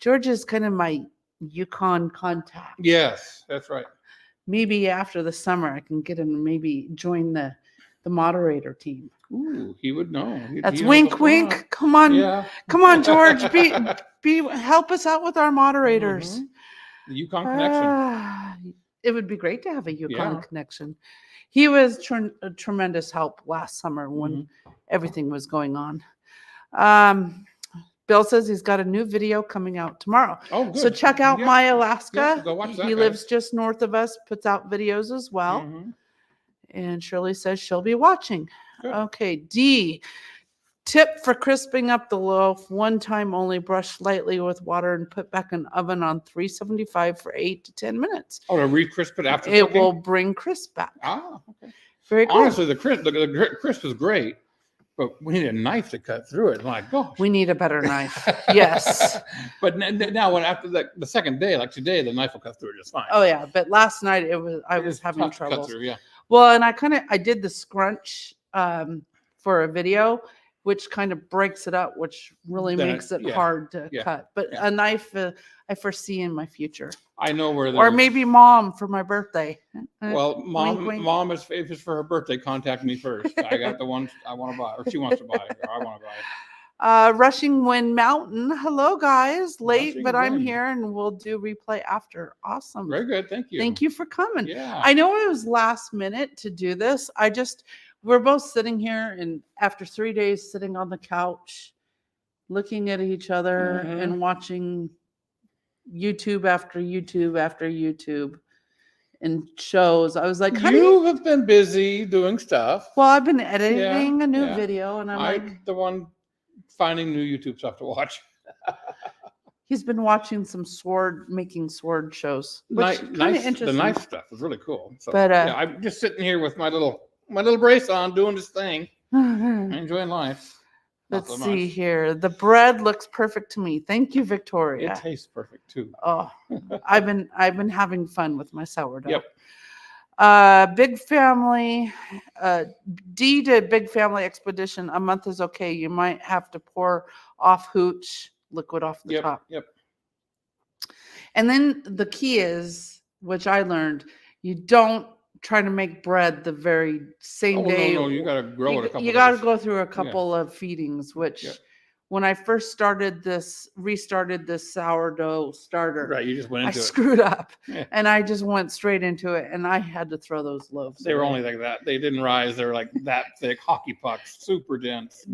George is kind of my Yukon contact. Yes, that's right. Maybe after the summer, I can get him to maybe join the moderator team. Ooh, he would know. That's wink, wink. Come on, come on, George. Help us out with our moderators. The Yukon connection. It would be great to have a Yukon connection. He was a tremendous help last summer when everything was going on. Bill says he's got a new video coming out tomorrow. Oh, good. So check out My Alaska. Go watch that, he lives just north of us, puts out videos as well. And Shirley says she'll be watching. Good. Okay, D. Tip for crisping up the loaf. One time only, brush lightly with water and put back in oven on 375 for 8 to 10 minutes. Oh, to re-crisp it after it cooking? Will bring crisp back. Ah, okay. Very cool. Honestly, the crisp is great, but we need a knife to cut through it. My gosh. We need a better knife. Yes. But now, after the second day, like today, the knife will cut through it just fine. Oh yeah, but last night I was having trouble. Cut through, yeah. Well, and I did the scrunch for a video, which kind of breaks it up, which really makes it hard to cut. But a knife, I foresee in my future. I know where. Or maybe Mom for my birthday. Well, wink, wink. Mom, if it's for her birthday, contact me first. I got the one I want to buy, or she wants to buy it, or I want to buy it. Rushing Wind Mountain. Hello, guys. Late, Rushing but I'm Wind. here, and we'll do replay after. Awesome. Very good. Thank you. Thank you for coming. Yeah. I know it was last minute to do this. We're both sitting here, and after 3 days sitting on the couch, looking at each other and watching YouTube after YouTube after YouTube and shows. I was like, honey, you have been busy doing stuff. Well, I've been editing a new video, and I'm the one finding new YouTube stuff to watch. He's been watching some making sword shows, which kind of interesting. The knife stuff is really cool. So, but I'm just sitting here with my little brace on, doing this thing, enjoying life. Let's see here. The bread looks perfect to me. Thank you, Victoria. It tastes perfect too. Oh, I've been having fun with my sourdough. Yep. Big family. D did Big Family Expedition. A month is okay. You might have to pour off hooch liquid off the top. Yep. And then the key is, which I learned, you don't try to make bread the very same day. No, you got to grow it a couple. You got to go through a couple of feedings, which when I first restarted this sourdough starter, right? You just went into I screwed up, and I just went straight into it, and I had to throw those loaves. They were only like that. They didn't rise. They were like that thick, hockey pucks, super dense,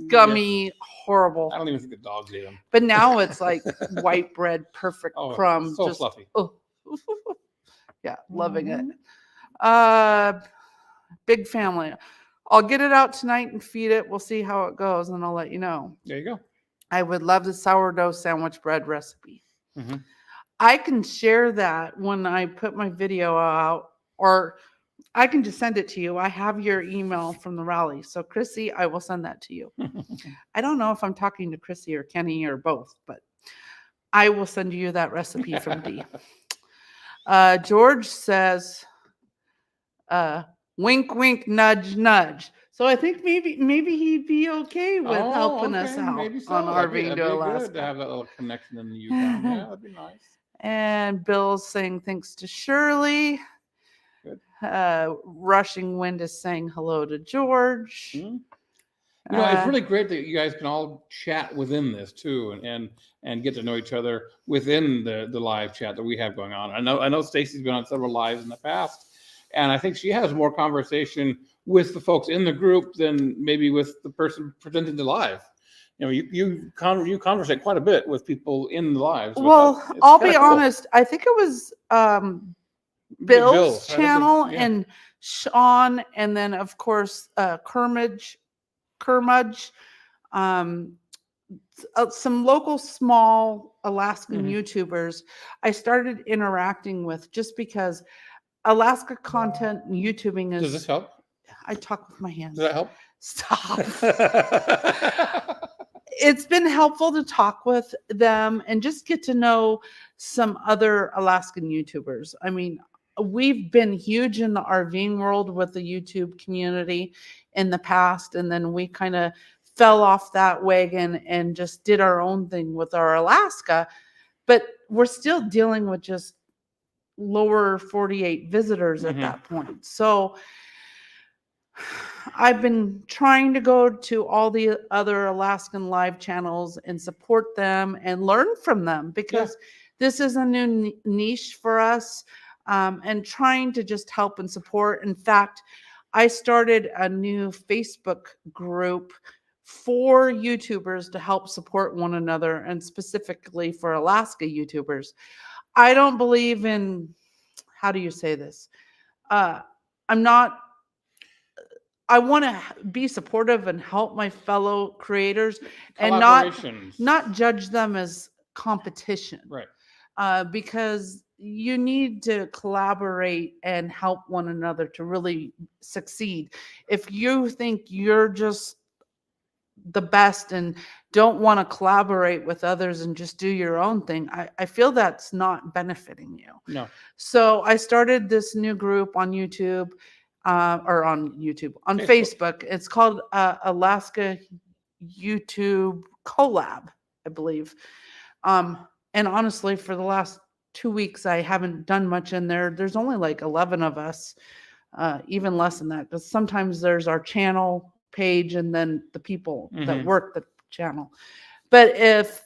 gummy, horrible. I don't even think the dogs ate them. But now it's like white bread, perfect crumbs, so fluffy. Oh. Yeah, loving it. Big family. I'll get it out tonight and feed it. We'll see how it goes, and I'll let you know. There you go. I would love the sourdough sandwich bread recipe. I can share that when I put my video out, or I can just send it to you. I have your email from the rally. So, Chrissy, I will send that to you. I don't know if I'm talking to Chrissy or Kenny or both, but I will send you that recipe from D. George says, wink, wink, nudge, nudge. So I think maybe he'd be okay with helping us out on RVing to Alaska. Good to have that little connection in the Yukon. Yeah, that'd be nice. And Bill's saying thanks to Shirley. Good. Rushing Wind is saying hello to George. You know, it's really great that you guys can all chat within this too, and get to know each other within the live chat that we have going on. I know Stacey's been on several lives in the past, and I think she has more conversation with the folks in the group than maybe with the person presenting the live. You know, you conversate quite a bit with people in the lives. Well, I'll be honest. I think it was Bill's channel and Sean, and then of course Kermudge, some local small Alaskan YouTubers I started interacting with just because Alaska content and YouTubing is. Does this help? I talk with my hands. Does that help? Stop. It's been helpful to talk with them and just get to know some other Alaskan YouTubers. I mean, we've been huge in the RVing world with the YouTube community in the past, and then we kind of fell off that wagon and just did our own thing with our Alaska, but we're still dealing with just lower 48 visitors at that point. So I've been trying to go to all the other Alaskan live channels and support them and learn from them, because this is a new niche for us, and trying to just help and support. In fact, I started a new Facebook group for YouTubers to help support one another, and specifically for Alaska YouTubers. I don't believe in, how do you say this? I want to be supportive and help my fellow creators and not judge them as competition. Right. Because you need to collaborate and help one another to really succeed. If you think you're just the best and don't want to collaborate with others and just do your own thing, I feel that's not benefiting you. No. So I started this new group on YouTube. On Facebook. It's called Alaska YouTube Collab, I believe. And honestly, for the last 2 weeks, I haven't done much in there. There's only like 11 of us, even less than that, because sometimes there's our channel page and then the people that work the channel. But if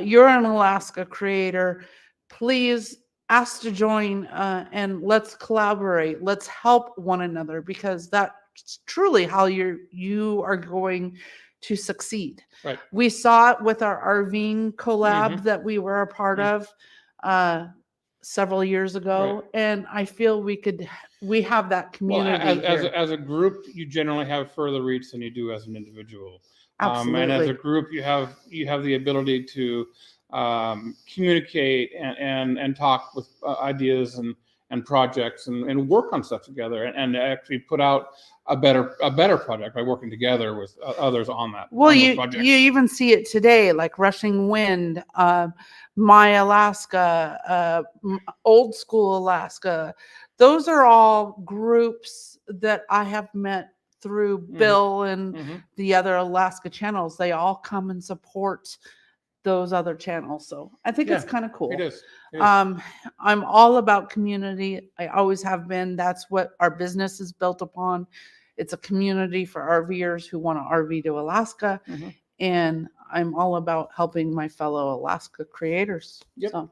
you're an Alaska creator, please ask to join, and let's collaborate. Let's help one another, because that's truly how you are going to succeed. Right. We saw it with our RVing collab that we were a part of several years ago, and I feel we have that community. Well, as a group, you generally have further reach than you do as an individual. Absolutely. And as a group, you have the ability to communicate and talk with ideas and projects and work on stuff together and actually put out a better project by working together with others on that. Well, you even see it today, like Rushing Wind, My Alaska, Old School Alaska. Those are all groups that I have met through Bill and the other Alaska channels. They all come and support those other channels. So I think it's kind of cool. It is. I'm all about community. I always have been. That's what our business is built upon. It's a community for RVers who want to RV to Alaska. And I'm all about helping my fellow Alaska creators. So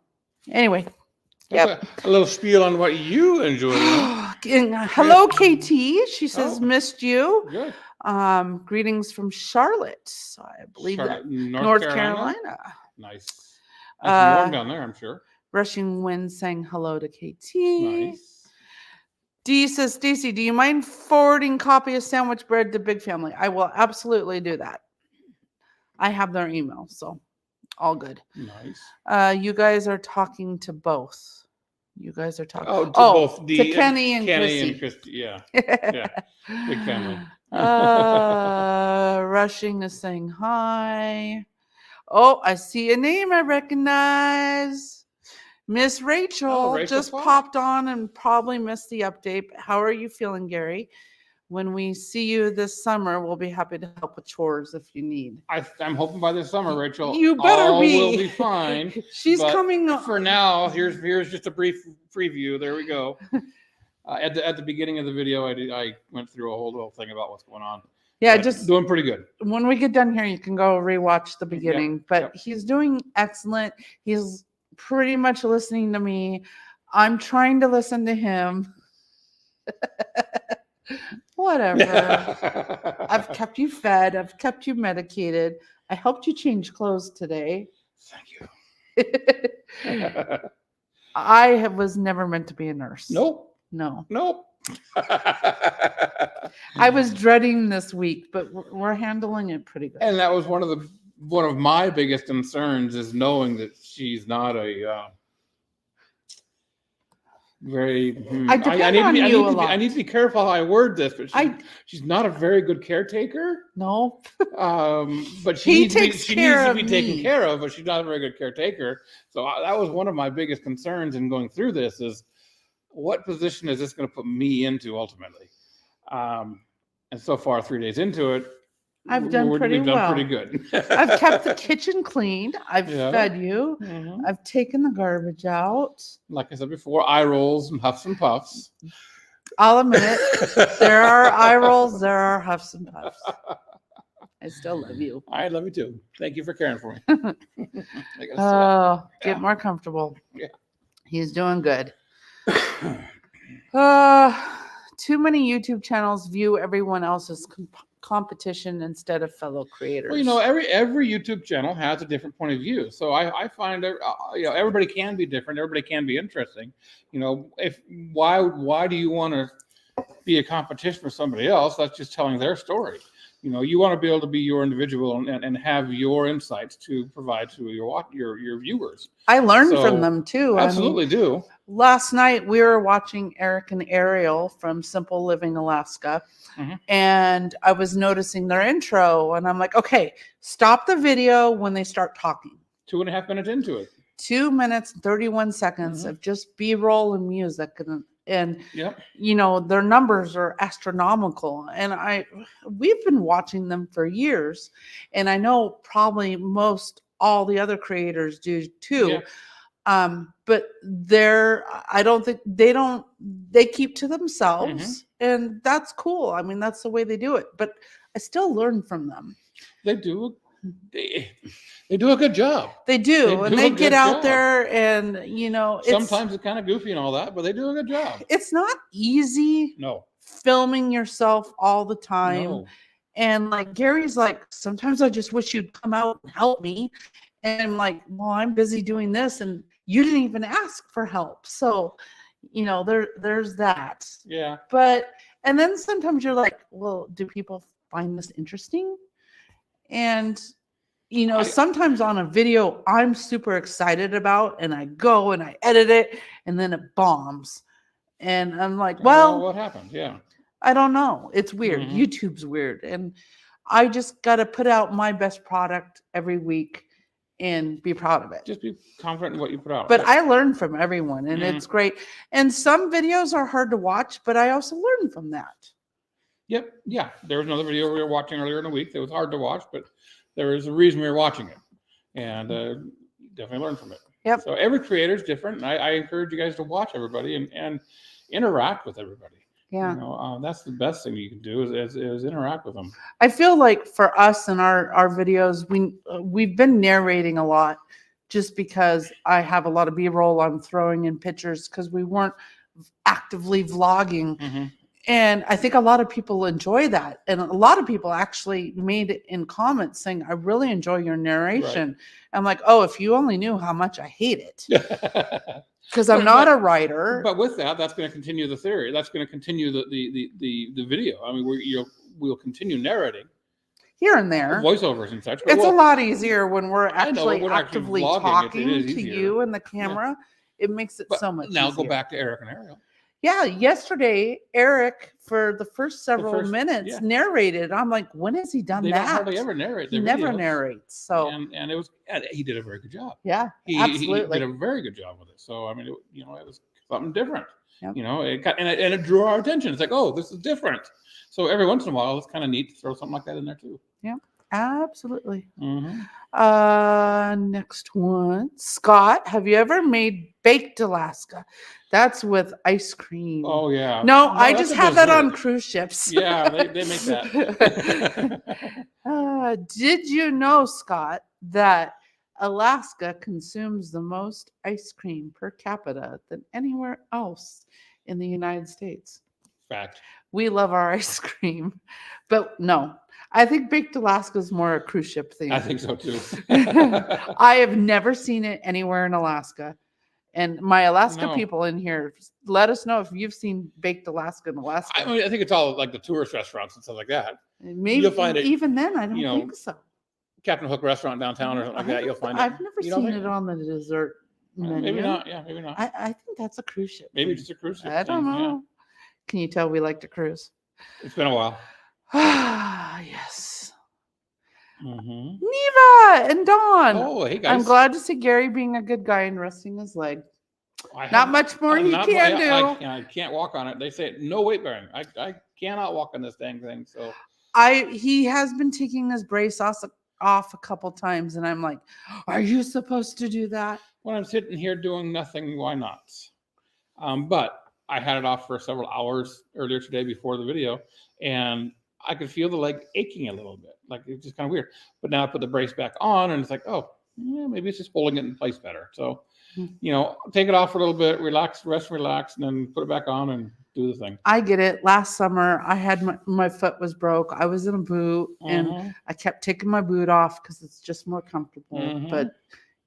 anyway. A little spiel on what you enjoy. Hello, KT. She says, missed you. Good. Greetings from Charlotte. So I believe that North Carolina. Nice. It's warm down there, I'm sure. Rushing Wind saying hello to KT. Nice. Dee says, Stacey, do you mind forwarding copy of Sandwich Bread to Big Family? I will absolutely do that. I have their email, so all good. Nice. You guys are talking to both. You guys are talking. Both to Kenny and Christy. Yeah. Big family. Rushing is saying hi. Oh, I see a name I recognize. Miss Rachel just popped on and probably missed the update. How are you feeling, Gary? When we see you this summer, we'll be happy to help with chores if you need. I'm hoping by this summer, Rachel, you better all be. will be fine. She's coming. For now, here's just a brief preview. There we go. At the beginning of the video, I went through a whole little thing about what's going on. Yeah, but just doing pretty good. when we get done here, you can go rewatch the beginning. But yep. he's doing excellent. He's pretty much listening to me. I'm trying to listen to him. Whatever. I've kept you fed. I've kept you medicated. I helped you change clothes today. Thank you. I was never meant to be a nurse. Nope. No. Nope. I was dreading this week, but we're handling it pretty good. And that was one of my biggest concerns is knowing that she's not a very. I depend on you a lot. I need to be careful how I word this, but she's not a very good caretaker. No. But she needs to be me. taken care of, but she's not a very good caretaker. So that was one of my biggest concerns in going through this is what position is this going to put me into ultimately? And so far, 3 days into it, we've done pretty good. I've kept the kitchen clean. I've fed you. Mm-hmm. I've taken the garbage out. Like I said before, eye rolls and huffs and puffs. I'll admit it. There are eye rolls. There are huffs and puffs. I still love you. I love you too. Thank you for caring for me. Get more comfortable. Yeah. He's doing good. Too many YouTube channels view everyone else's competition instead of fellow creators. Well, every YouTube channel has a different point of view. So I find that everybody can be different. Everybody can be interesting. Why do you want to be a competition with somebody else? That's just telling their story. You want to be able to be your individual and have your insights to provide to your viewers. I learned from them too. Absolutely do. Last night we were watching Eric and Ariel from Simple Living Alaska, and I was noticing their intro, and I'm like, okay, stop the video when they start talking. 2.5 minutes into it. 2 minutes, 31 seconds of just B-roll and music, and yep. Their numbers are astronomical, and we've been watching them for years, and I know probably all the other creators do too. Yeah. But I don't think they keep to themselves, and that's cool. I mean, that's the way they do it, but I still learn from them. They do. They do a good job. They do, and they get out there, and sometimes it's kind of goofy and all that, but they do a good job. It's not easy. No. Filming yourself all the time. No. And like Gary's like, sometimes I just wish you'd come out and help me. And I'm like, well, I'm busy doing this, and you didn't even ask for help. So, there's that. Yeah. And then sometimes you're like, well, do people find this interesting? And sometimes on a video I'm super excited about, and I go and I edit it, and then it bombs. And I'm like, well, what happened? Yeah. I don't know. It's weird. YouTube's weird. And I just got to put out my best product every week and be proud of it. Just be confident in what you put out. But I learn from everyone, and it's great. And some videos are hard to watch, but I also learn from that. Yep. Yeah. There was another video we were watching earlier in the week that was hard to watch, but there is a reason we were watching it, and definitely learn from it. Yep. So every creator is different, and I encourage you guys to watch everybody and interact with everybody. Yeah. That's the best thing you can do is interact with them. I feel like for us and our videos, we've been narrating a lot just because I have a lot of B-roll. I'm throwing in pictures because we weren't actively vlogging. And I think a lot of people enjoy that. And a lot of people actually made it in comments saying, I really enjoy your narration. Right. I'm like, oh, if you only knew how much I hate it. Because I'm not a writer. But with that, that's going to continue the theory. That's going to continue the video. I mean, we'll continue narrating. Here and there. Voiceovers and such. It's a lot easier when we're actually actively talking to you and the camera. Yeah. It makes it so much easier. Now go back to Eric and Ariel. Yeah, yesterday, Eric, for the first several minutes, narrated. I'm like, when has he done that? They hardly ever narrate. He never narrates. So and he did a very good job. Yeah, absolutely. He did a very good job with it. So I mean, it was something different. Yep. It drew our attention. It's like, oh, this is different. So every once in a while, it's kind of neat to throw something like that in there too. Yeah. Absolutely. Mm-hmm. Next one. Scott, have you ever made baked Alaska? That's with ice cream. Oh yeah. No, I that's just a have that on dessert. cruise ships. Yeah, they make that. Did you know, Scott, that Alaska consumes the most ice cream per capita than anywhere else in the United States? Fact. We love our ice cream, but no, I think baked Alaska is more a cruise ship thing. I think so too. I have never seen it anywhere in Alaska. And my Alaska No. people in here, let us know if you've seen baked Alaska in Alaska. I mean, I think it's all like the tourist restaurants and stuff like that. Maybe you'll find it, even then, I don't you know, think so. Captain Hook restaurant downtown or something like that. You'll find it. I've never You don't seen think? it on the dessert menu. Maybe not. Yeah, maybe not. I think that's a cruise ship. Maybe thing. just a cruise ship. I don't thing, know. Yeah. Can you tell we like to cruise? It's been a while. Yes. Mm-hmm. Neva and Dawn. Oh, hey guys. I'm glad to see Gary being a good guy and resting his leg. Not much more he can do. I can't walk on it. They say no weight bearing. I cannot walk on this dang thing. So he has been taking his brace off a couple times, and I'm like, are you supposed to do that? When I'm sitting here doing nothing, why not? But I had it off for several hours earlier today before the video, and I could feel the leg aching a little bit. Like it's just kind of weird. But now I put the brace back on, and it's like, oh, yeah, maybe it's just holding it in place better. So, take it off for a little bit, relax, rest, relax, and then put it back on and do the thing. I get it. Last summer, I had my foot was broke. I was in a boot, and I kept taking my boot off because it's just more comfortable. But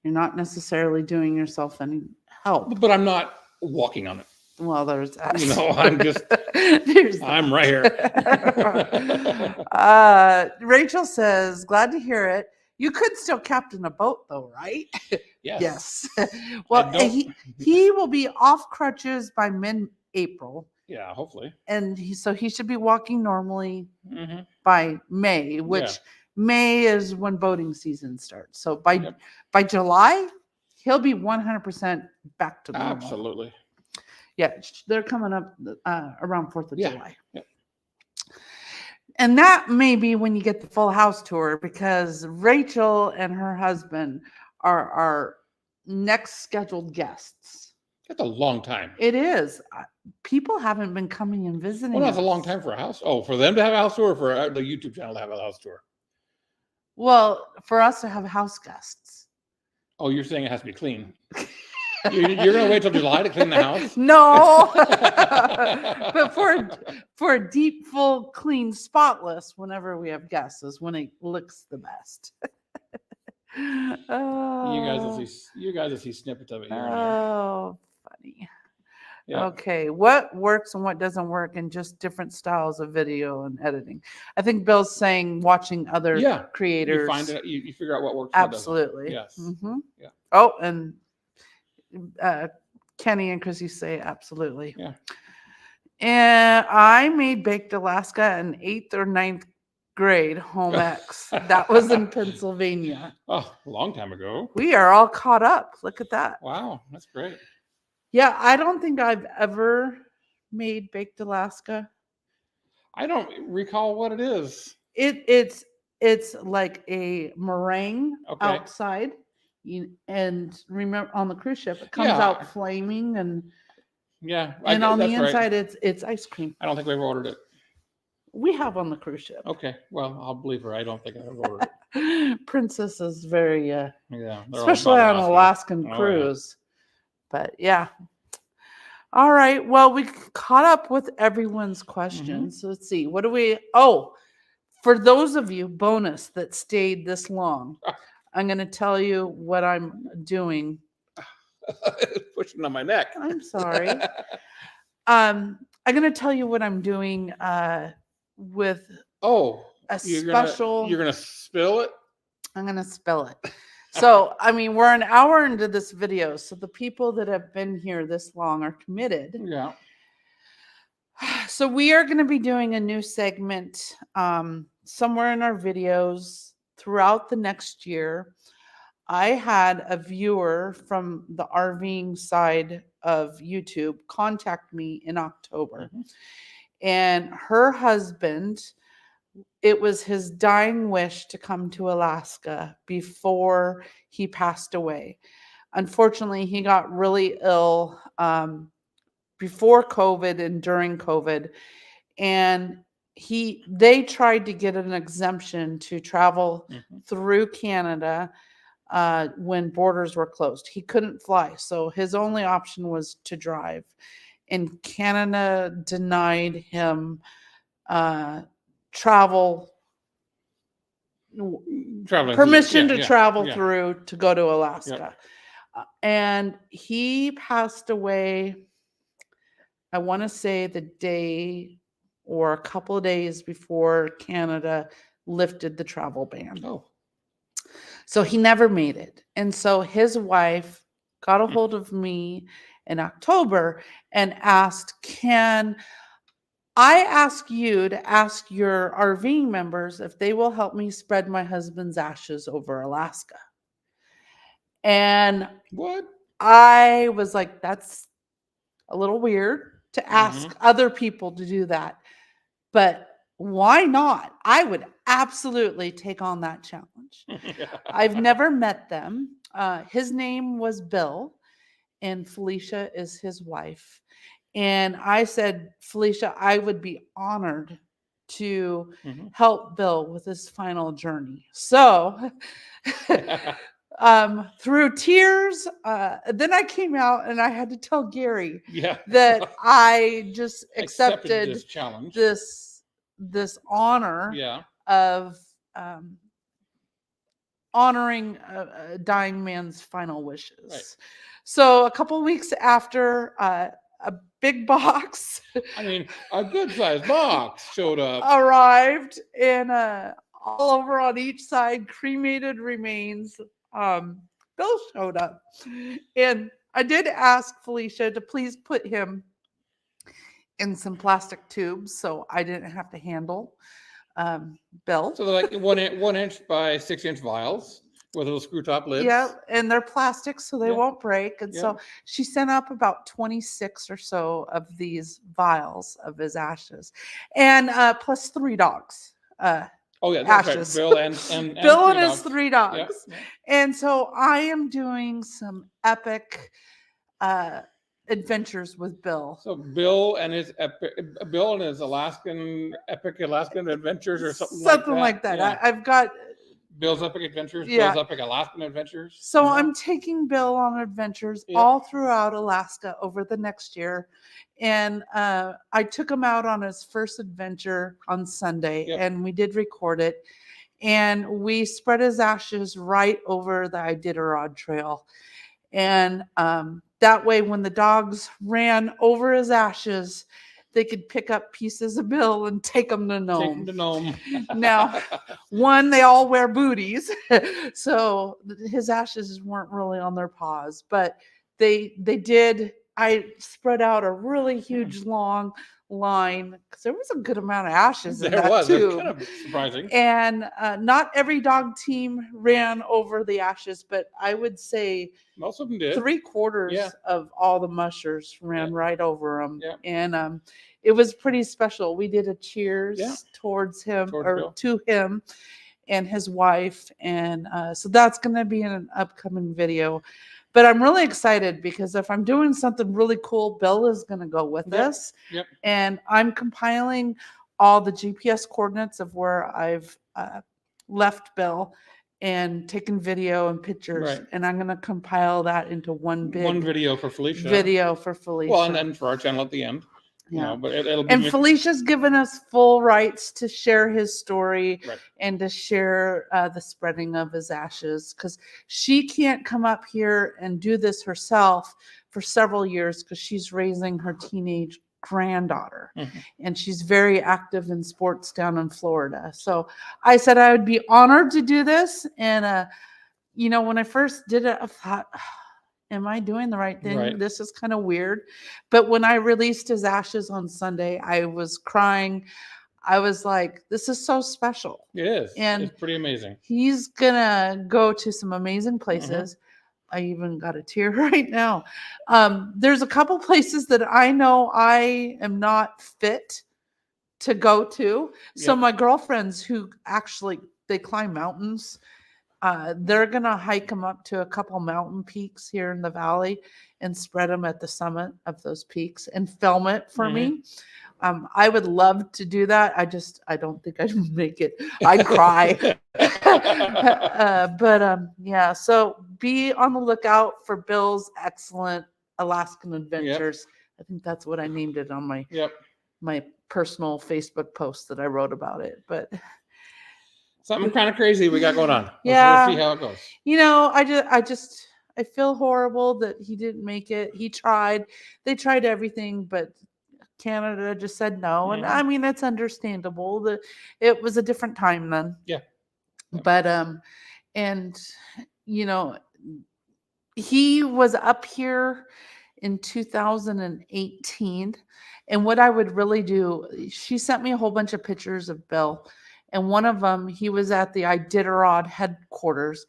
you're not necessarily doing yourself any help. But I'm not walking on it. Well, there's that. I'm just, I'm right here. Rachel says, glad to hear it. You could still captain a boat though, right? Yes. Well, he will be off crutches by mid-April. Yeah, hopefully. And so he should be walking normally by May, which May is when boating season starts. So by July, he'll be 100% back to normal. Absolutely. Yeah, they're coming up around 4th of July. Yeah. And that may be when you get the full house tour, because Rachel and her husband are our next scheduled guests. That's a long time. It is. People haven't been coming and visiting. Well, that's a long time for a house. Oh, for them to have a house tour, or for the YouTube channel to have a house tour? Well, for us to have house guests. Oh, you're saying it has to be clean. You're going to wait till July to clean the house? No. But for a deep, full, clean, spotless, whenever we have guests is when it looks the best. You guys will see snippets of it here and there. Oh, funny. Yeah. Okay, what works and what doesn't work, and just different styles of video and editing. I think Bill's saying watching other creators. You find it. You figure out what works. Absolutely. Yes. Yeah. Oh, and Kenny and Chrissy say absolutely. Yeah. And I made baked Alaska in 8th or 9th grade home X. That was in Pennsylvania. Oh, a long time ago. We are all caught up. Look at that. Wow, that's great. Yeah, I don't think I've ever made baked Alaska. I don't recall what it is. It's like a meringue outside. And remember, on the cruise ship, it comes out flaming and on the inside, it's ice cream. I don't think we ever ordered it. We have on the cruise ship. Okay, well, I'll believe her. I don't think I ever ordered it. Princess is very especially on an Alaskan cruise. But yeah. All right. Well, we caught up with everyone's questions. So let's see. What do we? Oh, for those of you bonus that stayed this long. I'm going to tell you what I'm doing. Pushing on my neck. I'm sorry. I'm going to tell you what I'm doing with a special. You're going to spill it? I'm going to spill it. So, I mean, we're an hour into this video. So the people that have been here this long are committed. Yeah. So we are going to be doing a new segment somewhere in our videos throughout the next year. I had a viewer from the RVing side of YouTube contact me in October, and her husband it was his dying wish to come to Alaska before he passed away. Unfortunately, he got really ill before COVID and during COVID, and they tried to get an exemption to travel through Canada when borders were closed. He couldn't fly, so his only option was to drive, and Canada denied him travel permission to travel through to go to Alaska. And he passed away, I want to say the day or a couple of days before Canada lifted the travel ban. Oh. So he never made it. And so his wife got a hold of me in October and asked, can I ask you to ask your RVing members if they will help me spread my husband's ashes over Alaska? And what? I was like, that's a little weird to ask other people to do that. But why not? I would absolutely take on that challenge. I've never met them. His name was Bill, and Felicia is his wife. And I said, Felicia, I would be honored to help Bill with his final journey. So through tears, then I came out and I had to tell Gary that I just accepted this challenge, this honor of honoring a dying man's final wishes. Right. So a couple weeks after, a big box, I mean, a good sized box showed up, arrived, and all over on each side, cremated remains. Bill showed up, and I did ask Felicia to please put him in some plastic tubes so I didn't have to handle Bill. So they're like 1 inch by 6 inch vials with little screw top lids. Yeah, and they're plastic, so they won't break. And so she sent up about 26 or so of these vials of his ashes, and plus 3 dogs. Oh yeah, that's ashes. Right. Bill and Bill and his 3 dogs. Yeah. And so I am doing some epic adventures with Bill. So Bill and his Alaskan adventures or something like that. Yeah. I've got Bill's epic adventures. Bill's epic Alaskan adventures. So I'm taking Bill on adventures all throughout Alaska over the next year. And I took him out on his first adventure on Sunday, and we did record it. And we spread his ashes right over the Iditarod Trail. And that way, when the dogs ran over his ashes, they could pick up pieces of Bill and take them to Nome. Now, one, they all wear booties, so his ashes weren't really on their paws, but they did. I spread out a really huge long line because there was a good amount of ashes in that too. It was kind of surprising. And not every dog team ran over the ashes, but I would say most of them did. 3/4 of all the mushers ran right over them. And it was pretty special. We did a cheers towards him to him and his wife. And so that's going to be in an upcoming video. But I'm really excited because if I'm doing something really cool, Bill is going to go with us. And I'm compiling all the GPS coordinates of where I've left Bill and taken video and pictures. And I'm going to compile that into one video for Felicia. Well, and then for our channel at the end. Yeah. But it'll be. And Felicia's given us full rights to share his story and to share the spreading of his ashes, because she can't come up here and do this herself for several years because she's raising her teenage granddaughter, and she's very active in sports down in Florida. So I said I would be honored to do this. And when I first did it, I thought, am I doing the right thing? This is kind of weird. But when I released his ashes on Sunday, I was crying. I was like, this is so special. It is. And it's pretty amazing. He's going to go to some amazing places. I even got a tear right now. There's a couple places that I know I am not fit to go to. So Yep. my girlfriends who actually they climb mountains, they're gonna hike them up to a couple mountain peaks here in the valley and spread them at the summit of those peaks and film it for me. I would love to do that. I don't think I'd make it. I'd cry. Yeah. So be on the lookout for Bill's excellent Alaskan adventures. I think that's what I named it on my personal Facebook post that I wrote about it. But something kind of crazy we got going on. Yeah. We'll see how it goes. You know, I feel horrible that he didn't make it. He tried. They tried everything, but Canada just said no. And I mean, it's understandable that it was a different time then. Yeah. But and you know, he was up here in 2018. And what I would really do, she sent me a whole bunch of pictures of Bill. And one of them, he was at the Iditarod headquarters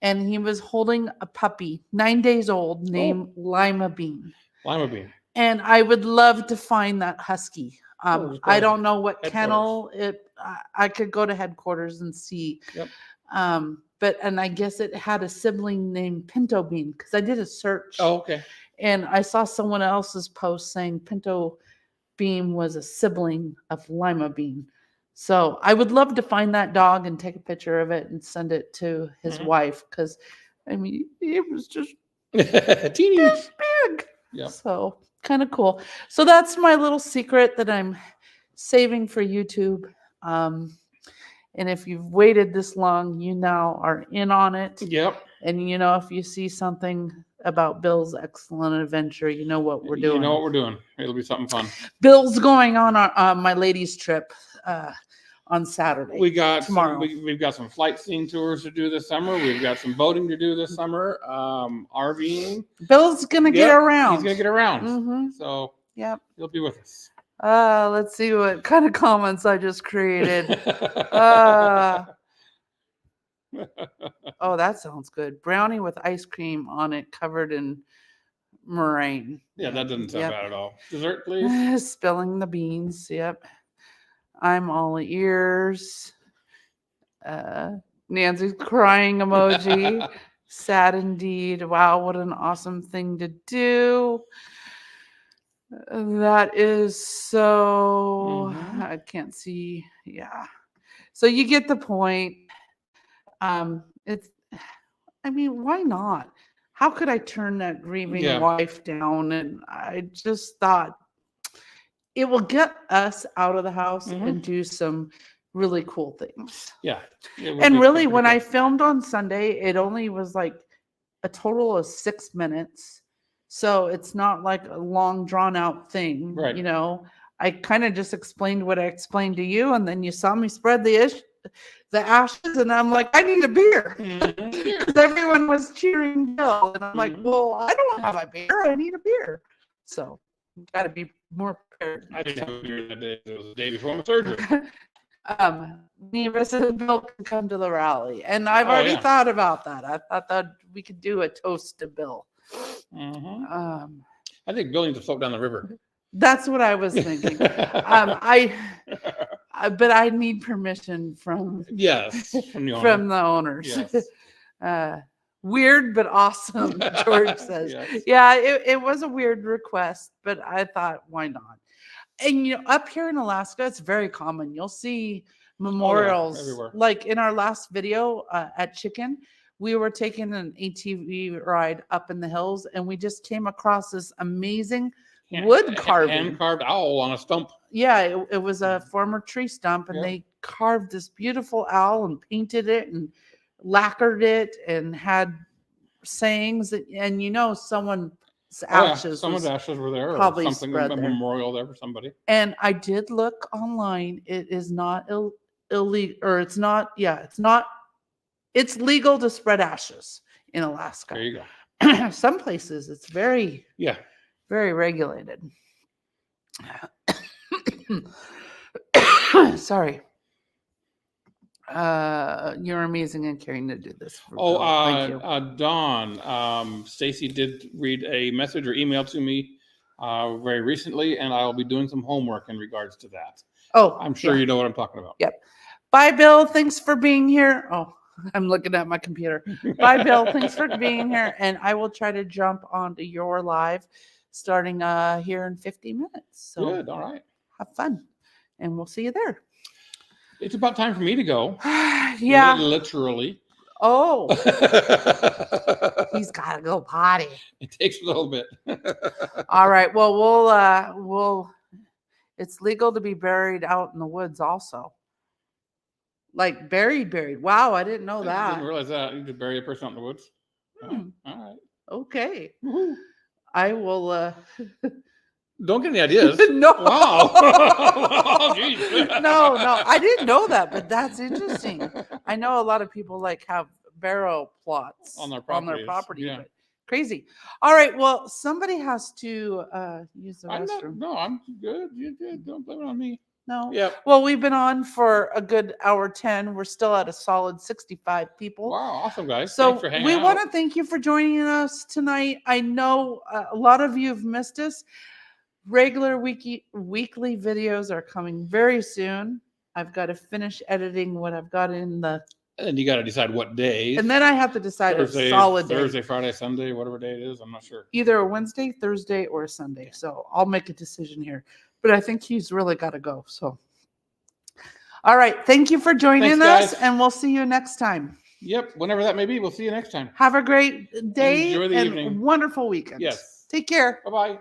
and he was holding a puppy, 9 days old, named Lima Bean. Lima Bean. And I would love to find that husky. I don't know what kennel it. I could go to headquarters and see. Yep. And I guess it had a sibling named Pinto Bean because I did a search. Oh, okay. And I saw someone else's post saying Pinto Bean was a sibling of Lima Bean. So I would love to find that dog and take a picture of it and send it to his wife because, I mean, it was just teeny big. Yeah. So kind of cool. So that's my little secret that I'm saving for YouTube. And if you've waited this long, you now are in on it. Yep. And you know, if you see something about Bill's excellent adventure, you know what we're doing. You know what we're doing. It'll be something fun. Bill's going on my ladies' trip on Saturday. We got tomorrow. We've got some flight scene tours to do this summer. We've got some boating to do this summer. RVing. Bill's gonna get around. He's gonna get around. Mm-hmm. So he'll be with us. Let's see what kind of comments I just created. Oh, that sounds good. Brownie with ice cream on it, covered in meringue. Yeah, that doesn't sound bad at all. Dessert, please. Spilling the beans. Yep. I'm all ears. Nancy's crying emoji. Sad indeed. Wow, what an awesome thing to do. That is so I can't see. Yeah. So you get the point. It's I mean, why not? How could I turn that grieving wife down? And I just thought it will get us out of the house and do some really cool things. Yeah. And really, when I filmed on Sunday, it only was like a total of 6 minutes. So it's not like a long drawn out thing. Right. You know, I kind of just explained what I explained to you. And then you saw me spread the ashes. And I'm like, I need a beer. Because everyone was cheering Bill. And I'm like, well, I don't have a beer. I need a beer. So you got to be more prepared. I didn't have a beer that day. It was the day before my surgery. Nevis and Bill can come to the rally. And I've already thought about that. I thought that we could do a toast to Bill. I think Bill needs to float down the river. That's what I was thinking. But I need permission from from the owners. Yes. Weird but awesome, George says. Yes. Yeah, it was a weird request, but I thought, why not? And you know, up here in Alaska, it's very common. You'll see memorials everywhere. Like in our last video at Chicken. We were taking an ATV ride up in the hills, and we just came across this amazing wood carving. Hand-carved owl on a stump. Yeah, it was a former tree stump, and they carved this beautiful owl and painted it and lacquered it and had sayings. And you know, someone's ashes. Someone's ashes were there, probably or something, a memorial there for somebody. And I did look online. It is not illegal, or it's not. Yeah, it's not. It's legal to spread ashes in Alaska. There you go. Some places it's very very regulated. Sorry. You're amazing and caring to do this. Thank you. Dawn, Stacey did read a message or email to me very recently, and I'll be doing some homework in regards to that. Oh, I'm sure yeah. you know what I'm talking about. Yep. Bye, Bill. Thanks for being here. Oh, I'm looking at my computer. Bye, Bill. Thanks for being here. And I will try to jump onto your live starting here in 50 minutes. So Good. All right. have fun. And we'll see you there. It's about time for me to go. Yeah. Literally. Oh, he's got to go potty. It takes a little bit. All right. Well, we'll. It's legal to be buried out in the woods, also. Like buried. Wow, I didn't know I that. didn't realize that. You could bury a person out in the woods. Hmm. All right. Okay. Woo-hoo. I will. Don't get any ideas. No. Wow. Oh, geez. No. I didn't know that, but that's interesting. I know a lot of people like have barrow plots On their property, yeah. but crazy. All right. Well, somebody has to use the restroom. I'm good. You're good. Don't blame it on me. No. Yep. Well, we've been on for a good hour 10. We're still at a solid 65 people. Wow. Awesome, guys. So Thanks for hanging we out. want to thank you for joining us tonight. I know a lot of you have missed us. Regular weekly videos are coming very soon. I've got to finish editing what I've got in the. And you got to decide what day. And then I have to decide Thursday, a solid Thursday, day. Friday, Sunday, whatever day it is. I'm not sure. Either a Wednesday, Thursday, or a Sunday. So I'll make a decision here. But I think he's really got to go. So. All right. Thank you for joining us, and we'll see you next time. Yep. Whenever that may be, we'll see you next time. Have a great day Enjoy the and evening. wonderful weekend. Yes. Take care. Bye-bye.